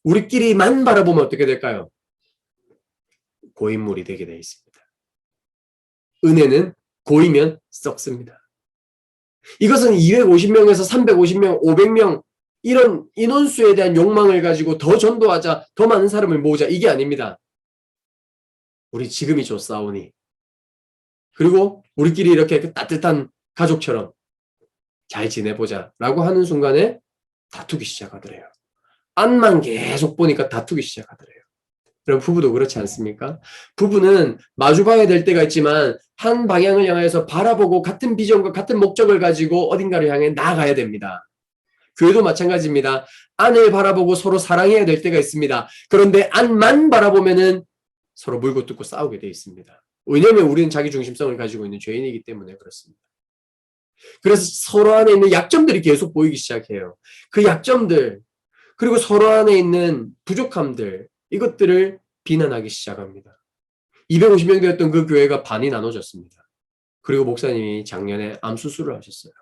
우리끼리만 바라보면 어떻게 될까요? 고인물이 되게 되어 있습니다. 은혜는 고이면 썩습니다. 이것은 250명에서 350명, 500명 이런 인원수에 대한 욕망을 가지고 더 전도하자, 더 많은 사람을 모으자, 이게 아닙니다. 우리 지금이 좋사오니, 그리고 우리끼리 이렇게 따뜻한 가족처럼 잘 지내보자 라고 하는 순간에 다투기 시작하더래요. 안만 계속 보니까 다투기 시작하더래요. 여러분, 부부도 그렇지 않습니까? 부부는 마주봐야 될 때가 있지만 한 방향을 향해서 바라보고 같은 비전과 같은 목적을 가지고 어딘가를 향해 나아가야 됩니다. 교회도 마찬가지입니다. 안을 바라보고 서로 사랑해야 될 때가 있습니다. 그런데 안만 바라보면은 서로 물고 뜯고 싸우게 돼 있습니다. 왜냐하면 우리는 자기 중심성을 가지고 있는 죄인이기 때문에 그렇습니다. 그래서 서로 안에 있는 약점들이 계속 보이기 시작해요. 그 약점들, 그리고 서로 안에 있는 부족함들, 이것들을 비난하기 시작합니다. 250명 되었던 그 교회가 반이 나눠졌습니다. 그리고 목사님이 작년에 암 수술을 하셨어요.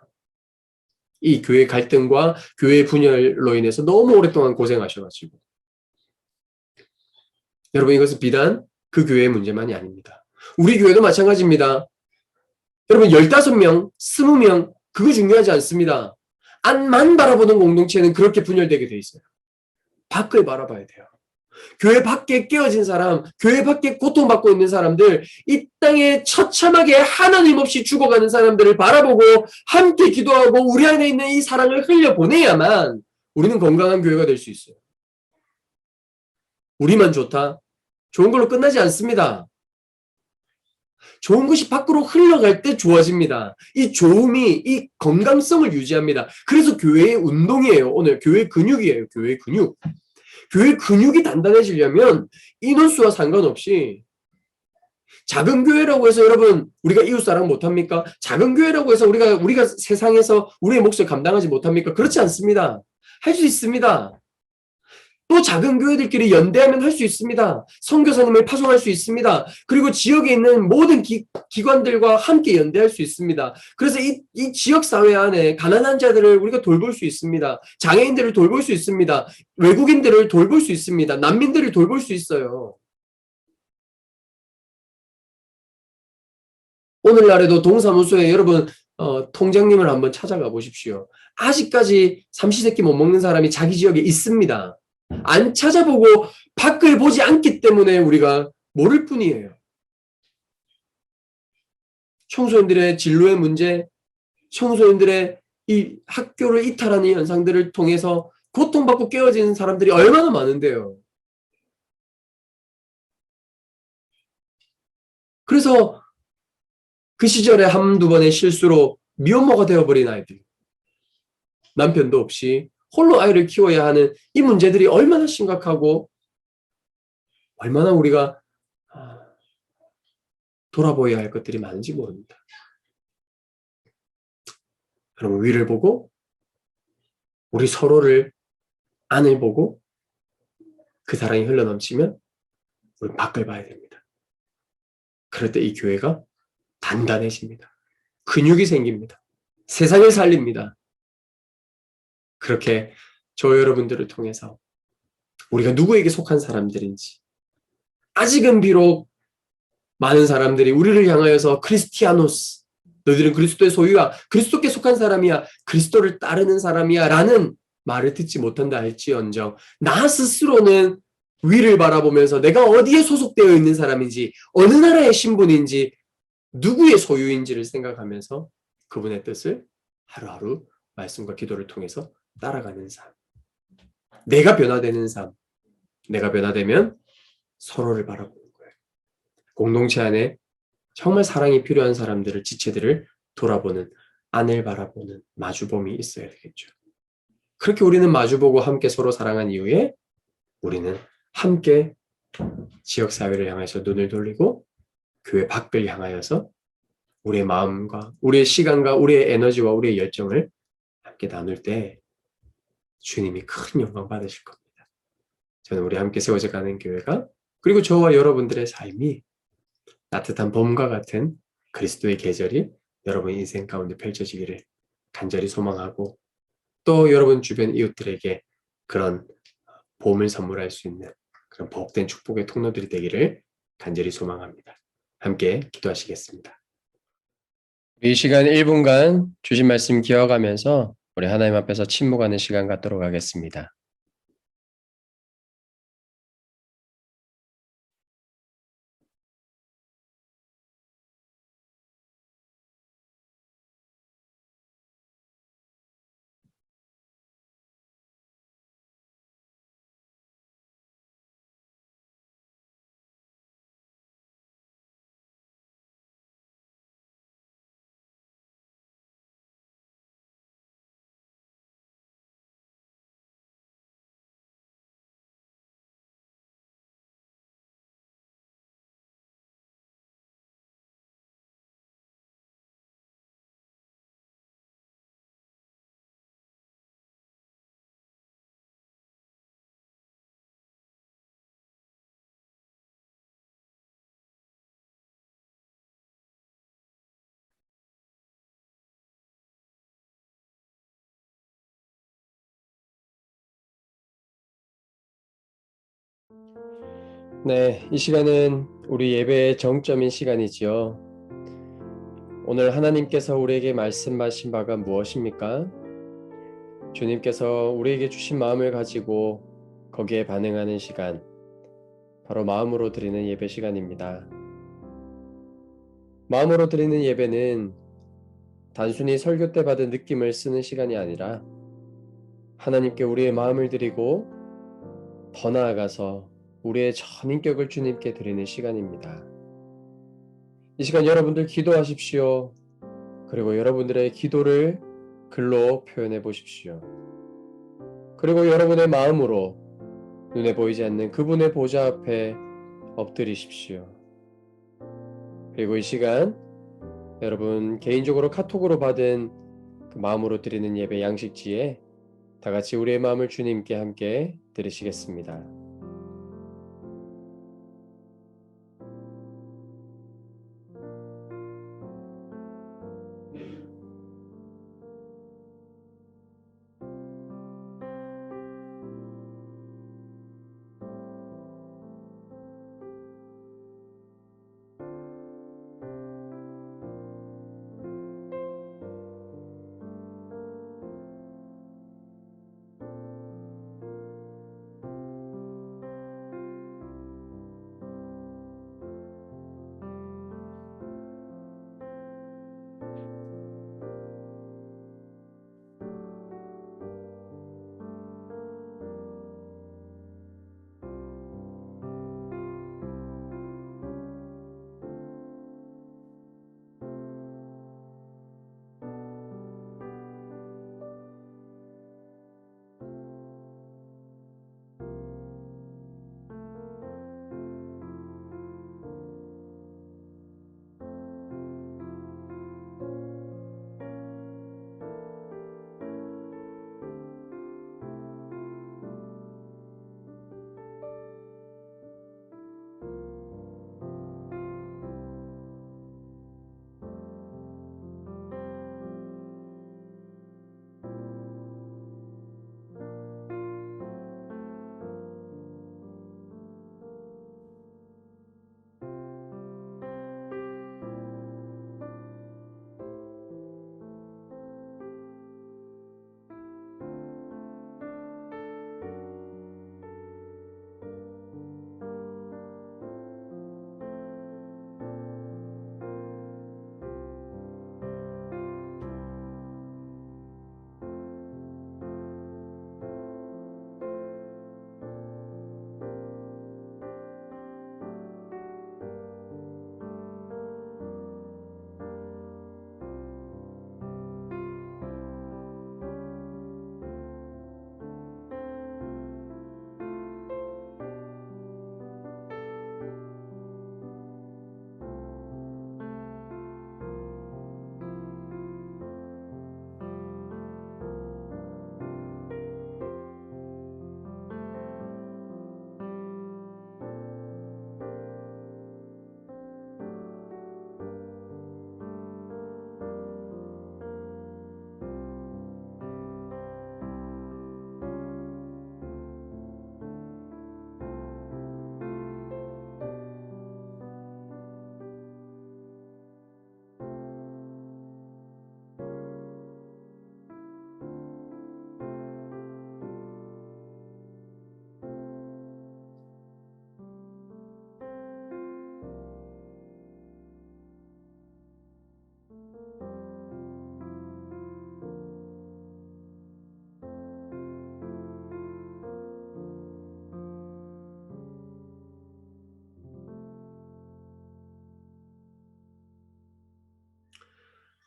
이 교회 갈등과 교회 분열로 인해서 너무 오랫동안 고생하셔가지고. 여러분, 이것은 비단 그 교회의 문제만이 아닙니다. 우리 교회도 마찬가지입니다. 여러분, 15명, 20명, 그거 중요하지 않습니다. 안만 바라보는 공동체는 그렇게 분열되게 돼 있어요. 밖을 바라봐야 돼요. 교회 밖에 깨어진 사람, 교회 밖에 고통받고 있는 사람들, 이 땅에 처참하게 하나님 없이 죽어가는 사람들을 바라보고 함께 기도하고 우리 안에 있는 이 사랑을 흘려보내야만 우리는 건강한 교회가 될 수 있어요. 우리만 좋다? 좋은 걸로 끝나지 않습니다. 좋은 것이 밖으로 흘러갈 때 좋아집니다. 이 좋음이 이 건강성을 유지합니다. 그래서 교회의 운동이에요. 오늘 교회 근육이에요. 교회 근육. 교회 근육이 단단해지려면 인원수와 상관없이, 작은 교회라고 해서 여러분 우리가 이웃사랑 못합니까? 작은 교회라고 해서 우리가 세상에서 우리의 몫을 감당하지 못합니까? 그렇지 않습니다. 할 수 있습니다. 또 작은 교회들끼리 연대하면 할 수 있습니다. 선교사님을 파송할 수 있습니다. 그리고 지역에 있는 모든 기관들과 함께 연대할 수 있습니다. 그래서 이 지역사회 안에 가난한 자들을 우리가 돌볼 수 있습니다. 장애인들을 돌볼 수 있습니다. 외국인들을 돌볼 수 있습니다. 난민들을 돌볼 수 있어요. 오늘날에도 동사무소에 여러분 통장님을 한번 찾아가 보십시오. 아직까지 삼시세끼 못 먹는 사람이 자기 지역에 있습니다. 안 찾아보고 밖을 보지 않기 때문에 우리가 모를 뿐이에요. 청소년들의 진로의 문제, 청소년들의 이 학교를 이탈하는 현상들을 통해서 고통받고 깨어지는 사람들이 얼마나 많은데요. 그래서 그 시절에 한두 번의 실수로 미혼모가 되어버린 아이들, 남편도 없이 홀로 아이를 키워야 하는 이 문제들이 얼마나 심각하고 얼마나 우리가 돌아보아야 할 것들이 많은지 모릅니다. 여러분, 위를 보고 우리 서로를 안을 보고 그 사랑이 흘러넘치면 우리 밖을 봐야 됩니다. 그럴 때 이 교회가 단단해집니다. 근육이 생깁니다. 세상을 살립니다. 그렇게 저 여러분들을 통해서 우리가 누구에게 속한 사람들인지, 아직은 비록 많은 사람들이 우리를 향하여서 크리스티아노스, 너희들은 그리스도의 소유야, 그리스도께 속한 사람이야, 그리스도를 따르는 사람이야 라는 말을 듣지 못한다 할지언정 나 스스로는 위를 바라보면서 내가 어디에 소속되어 있는 사람인지, 어느 나라의 신분인지, 누구의 소유인지를 생각하면서 그분의 뜻을 하루하루 말씀과 기도를 통해서 따라가는 삶. 내가 변화되는 삶. 내가 변화되면 서로를 바라보는 거예요. 공동체 안에 정말 사랑이 필요한 사람들을, 지체들을 돌아보는, 안을 바라보는 마주봄이 있어야 되겠죠. 그렇게 우리는 마주보고 함께 서로 사랑한 이후에 우리는 함께 지역사회를 향해서 눈을 돌리고 교회 밖을 향하여서 우리의 마음과 우리의 시간과 우리의 에너지와 우리의 열정을 함께 나눌 때 주님이 큰 영광 받으실 겁니다. 저는 우리 함께 세워져 가는 교회가, 그리고 저와 여러분들의 삶이 따뜻한 봄과 같은 그리스도의 계절이 여러분 인생 가운데 펼쳐지기를 간절히 소망하고, 또 여러분 주변 이웃들에게 그런 봄을 선물할 수 있는 그런 복된 축복의 통로들이 되기를 간절히 소망합니다. 함께 기도하시겠습니다. 이 시간 1분간 주신 말씀 기억하면서 우리 하나님 앞에서 침묵하는 시간 갖도록 하겠습니다. 네, 이 시간은 우리 예배의 정점인 시간이지요. 오늘 하나님께서 우리에게 말씀하신 바가 무엇입니까? 주님께서 우리에게 주신 마음을 가지고 거기에 반응하는 시간, 바로 마음으로 드리는 예배 시간입니다. 마음으로 드리는 예배는 단순히 설교 때 받은 느낌을 쓰는 시간이 아니라 하나님께 우리의 마음을 드리고 더 나아가서 우리의 전인격을 주님께 드리는 시간입니다. 이 시간 여러분들 기도하십시오. 그리고 여러분들의 기도를 글로 표현해 보십시오. 그리고 여러분의 마음으로 눈에 보이지 않는 그분의 보좌 앞에 엎드리십시오. 그리고 이 시간 여러분 개인적으로 카톡으로 받은 그 마음으로 드리는 예배 양식지에 다 같이 우리의 마음을 주님께 함께 드리시겠습니다.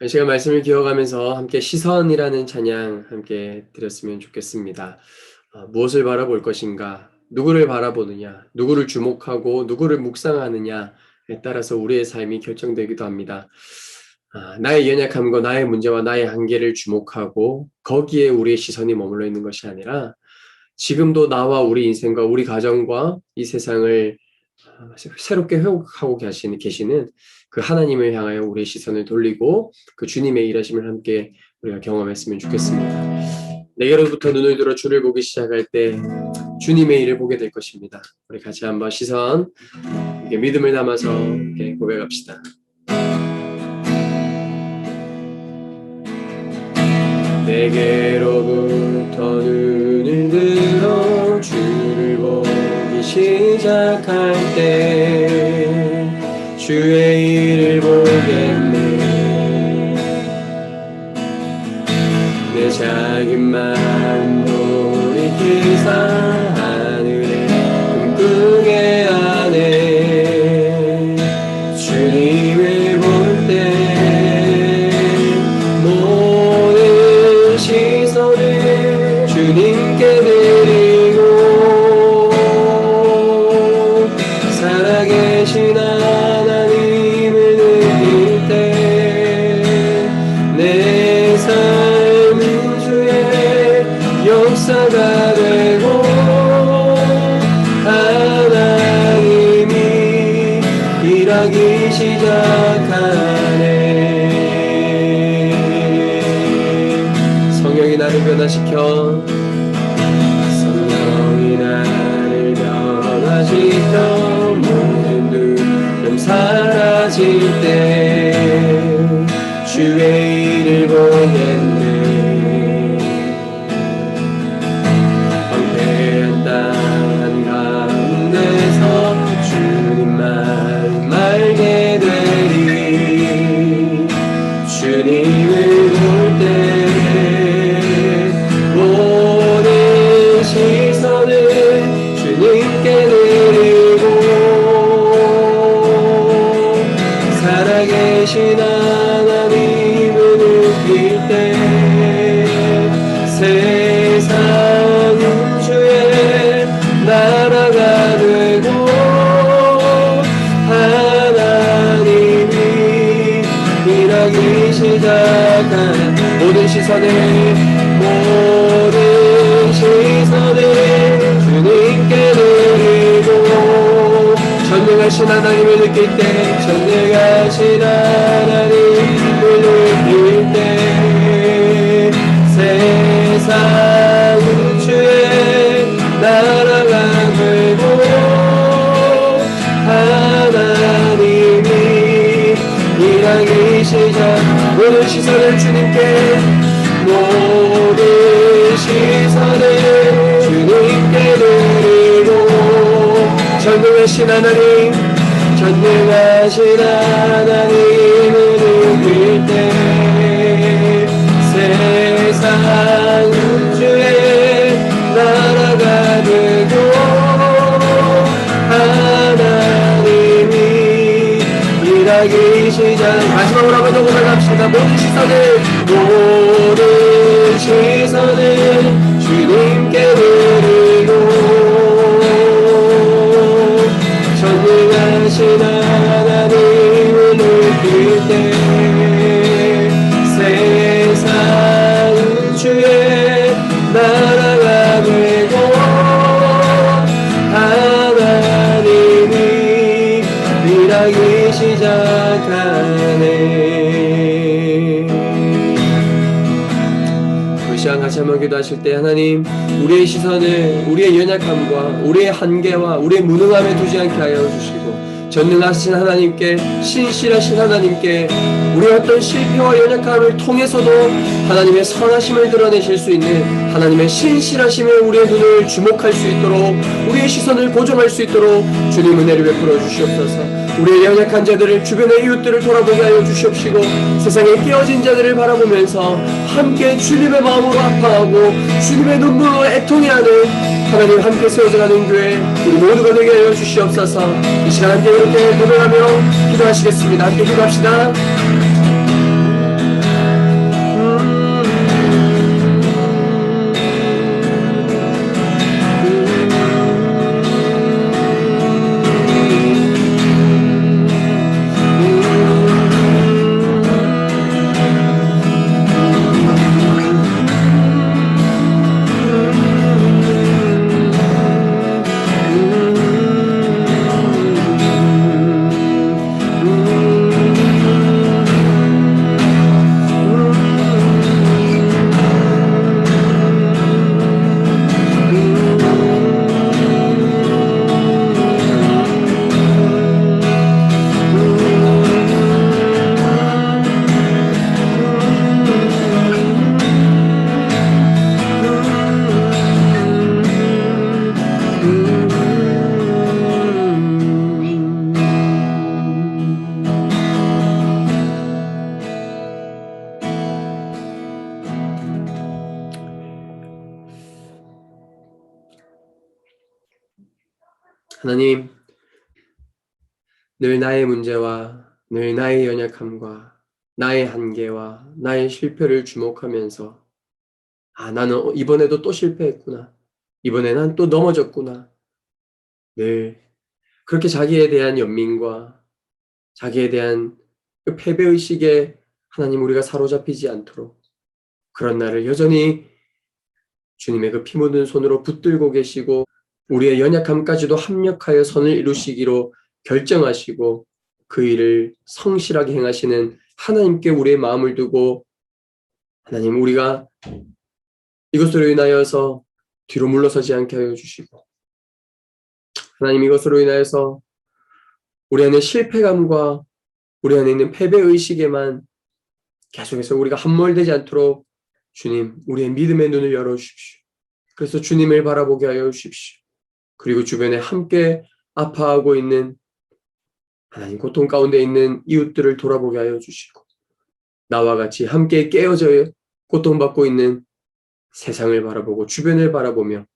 이 시간 말씀을 기억하면서 함께 시선이라는 찬양 함께 드렸으면 좋겠습니다. 무엇을 바라볼 것인가? 누구를 바라보느냐? 누구를 주목하고 누구를 묵상하느냐에 따라서 우리의 삶이 결정되기도 합니다. 나의 연약함과 나의 문제와 나의 한계를 주목하고 거기에 우리의 시선이 머물러 있는 것이 아니라 지금도 나와 우리 인생과 우리 가정과 이 세상을 새롭게 회복하고 계시는 그 하나님을 향하여 우리의 시선을 돌리고 그 주님의 일하심을 함께 우리가 경험했으면 좋겠습니다. 내게로부터 눈을 들어 주를 보기 시작할 때 주님의 일을 보게 될 것입니다. 우리 같이 한번 시선 이렇게 믿음을 담아서 이렇게 고백합시다. 내게로부터 눈을 들어 주를 보기 시작할 때 주의 일을 보겠네. 내 자기만 돌이키사 하늘의 꿈꾸게 하네. 주님을 볼 때 모든 시선을 주님께 드리고 살아계신 하나님 때 주의 일을 보겠네. 황폐한 땅 가운데서 주님만 말게 되리. 주님을 볼 때 모든 시선을 주님께 드리고 살아계신 하나님을 느낄 때 세상은 주의 나라가 되고 하나님이 일하기 시작한 모든 시선을 주님께 드리고 전능하신 하나님을 느낄 때 전능하신 하나님을 느낄 때 세상은 주의 나라가 되고 하나님이 일하기 시작. 모든 시선을 주님께 모든 시선을 주님께 드리고 전능하신 하나님 전능하신 하나님을 느낄 때 세상은 주의 나라가 되고 하나님이 일하기 시작. 마지막으로 한번 더 고백합시다. 모든 시선을 주님께 드리고 전능하신 하나님을 느낄 때 세상은 주의 나라가 되고 하나님이 일하기 시작하네. 우리 시간 같이 한번 기도하실 때 하나님 우리의 시선을 우리의 연약함과 우리의 한계와 우리의 무능함에 두지 않게 하여 주시고 전능하신 하나님께 신실하신 하나님께 우리의 어떤 실패와 연약함을 통해서도 하나님의 선하심을 드러내실 수 있는 하나님의 신실하심에 우리의 눈을 주목할 수 있도록 우리의 시선을 고정할 수 있도록 주님 은혜를 베풀어 주시옵소서. 우리의 연약한 자들을 주변의 이웃들을 돌아보게 하여 주시옵시고 세상에 깨어진 자들을 바라보면서 함께 주님의 마음으로 아파하고 주님의 눈물로 애통해하는 하나님 함께 세워져가는 교회 우리 모두가 되게 하여 주시옵소서. 이 시간 함께 이렇게 고백하며 기도하시겠습니다. 함께 기도합시다. 하나님, 늘 나의 문제와 늘 나의 연약함과 나의 한계와 나의 실패를 주목하면서 나는 이번에도 또 실패했구나. 이번에 난 또 넘어졌구나. 늘 그렇게 자기에 대한 연민과 자기에 대한 그 패배의식에 하나님 우리가 사로잡히지 않도록 그런 나를 여전히 주님의 그 피 묻은 손으로 붙들고 계시고 우리의 연약함까지도 합력하여 선을 이루시기로 결정하시고 그 일을 성실하게 행하시는 하나님께 우리의 마음을 두고 하나님 우리가 이것으로 인하여서 뒤로 물러서지 않게 하여 주시고 하나님 이것으로 인하여서 우리 안에 실패감과 우리 안에 있는 패배의식에만 계속해서 우리가 함몰되지 않도록 주님, 우리의 믿음의 눈을 열어주십시오. 그래서 주님을 바라보게 하여 주십시오. 그리고 주변에 함께 아파하고 있는 하나님 고통 가운데 있는 이웃들을 돌아보게 하여 주시고 나와 같이 함께 깨어져 고통받고 있는 세상을 바라보고 주변을 바라보며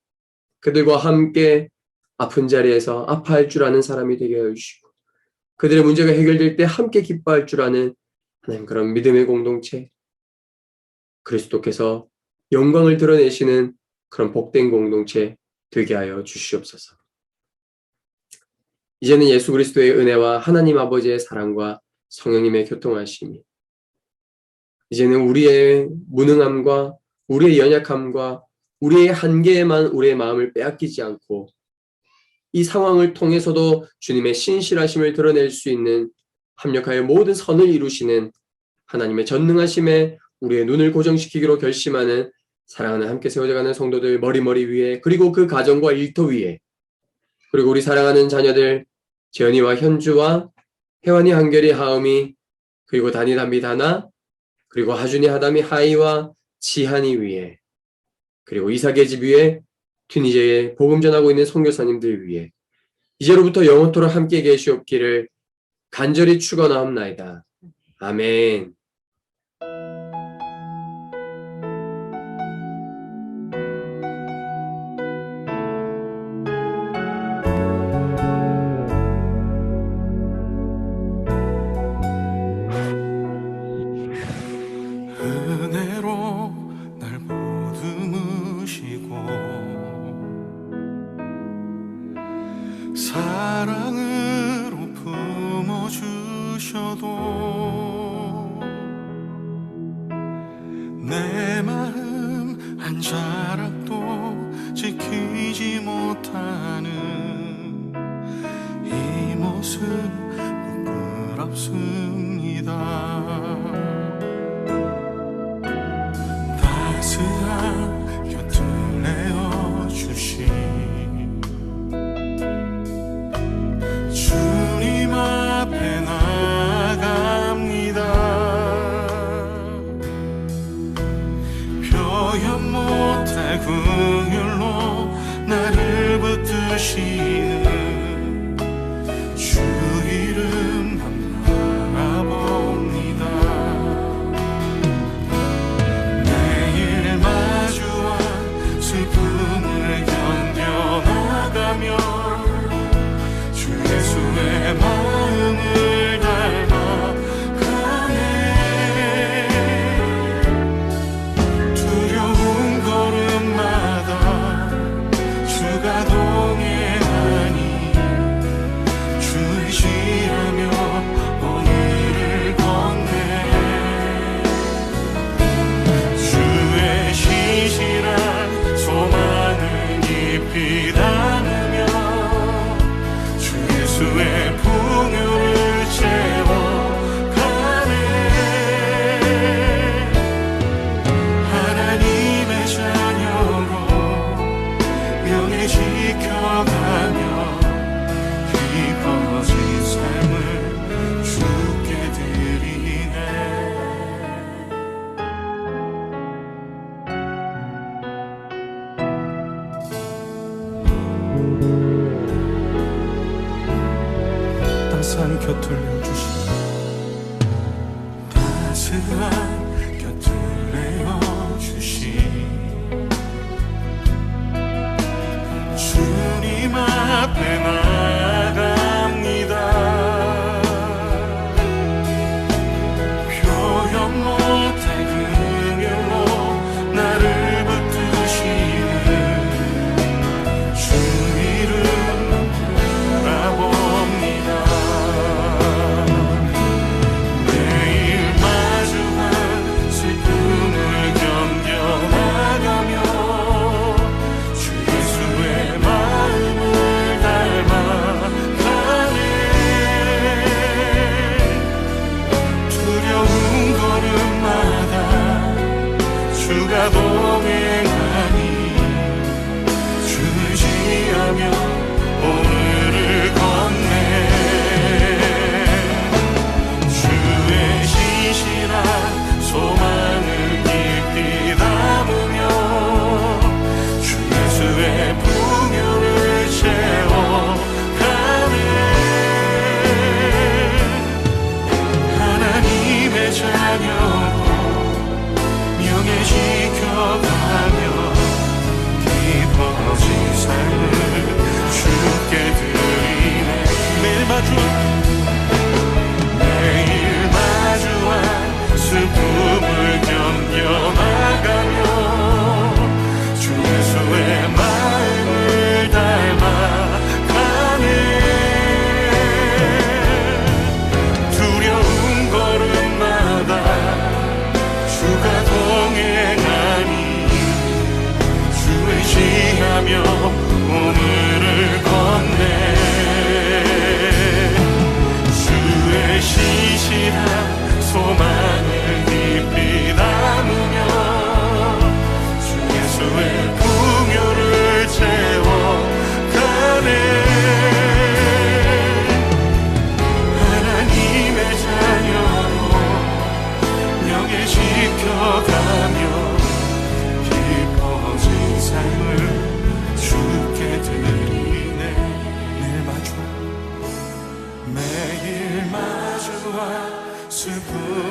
그들과 함께 아픈 자리에서 아파할 줄 아는 사람이 되게 하여 주시고 그들의 문제가 해결될 때 함께 기뻐할 줄 아는 하나님 그런 믿음의 공동체, 그리스도께서 영광을 드러내시는 그런 복된 공동체 되게 하여 주시옵소서. 이제는 예수 그리스도의 은혜와 하나님 아버지의 사랑과 성령님의 교통하심이 이제는 우리의 무능함과 우리의 연약함과 우리의 한계에만 우리의 마음을 빼앗기지 않고 이 상황을 통해서도 주님의 신실하심을 드러낼 수 있는 합력하여 모든 선을 이루시는 하나님의 전능하심에 우리의 눈을 고정시키기로 결심하는 사랑하는 함께 세워져가는 성도들 머리 위에 그리고 그 가정과 일터 위에 그리고 우리 사랑하는 자녀들 재현이와 현주와 혜원이 한결이 하음이 그리고 다니 담비 다나 그리고 하준이 하담이 하이와 지한이 위에 그리고 이삭의 집 위에 튀니제에 복음 전하고 있는 선교사님들 위에 이제로부터 영원토록 함께 계시옵기를 간절히 축원하옵나이다. 아멘. 사랑으로 품어주셔도 내 마음 한 자락도 지키지 못하는 이 모습 부끄럽습니다. 따스한 곁을 내어주신 주님 앞에 나갑니다. 표현 못할 긍휼로 나를 붙드시는 주 이름만 바라봅니다. 매일 마주한 슬픔을 견뎌나가며 예수의 마음을 닮아가네. 두려운 걸음마다 주가 동행하니 주 의지하며 오늘을 걷네. 주의 신실한 소망을 깊이 담으며 예수의 풍요를 채워가네. 하나님의 자녀로 명예 지켜가며 깊어진 삶을 주께 드리네. 따스한 곁을 내어주시니 따스한 곁을 내어주시 주님 앞에 나갑니다. 표현 못할 긍휼로 나를 붙드시는 주 이름 바라봅니다. 매일 마주한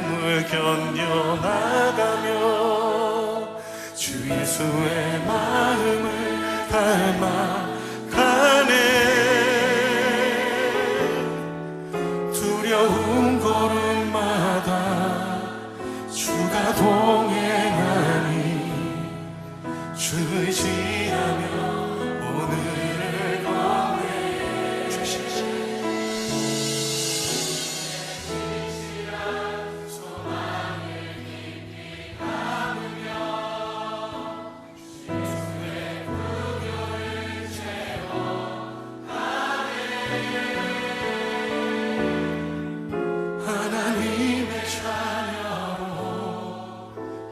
아픔을 견뎌나가며 주 예수의 마음을 닮아가네. 두려운 걸음마다 주가 동행하니 주 의지하며 오늘을 건네. 주시지 하나님의 자녀로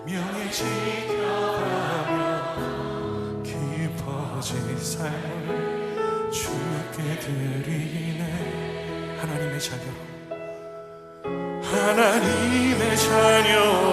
명예 지켜가며 깊어진 삶을 주께 드리네. 하나님의 자녀, 하나님의 자녀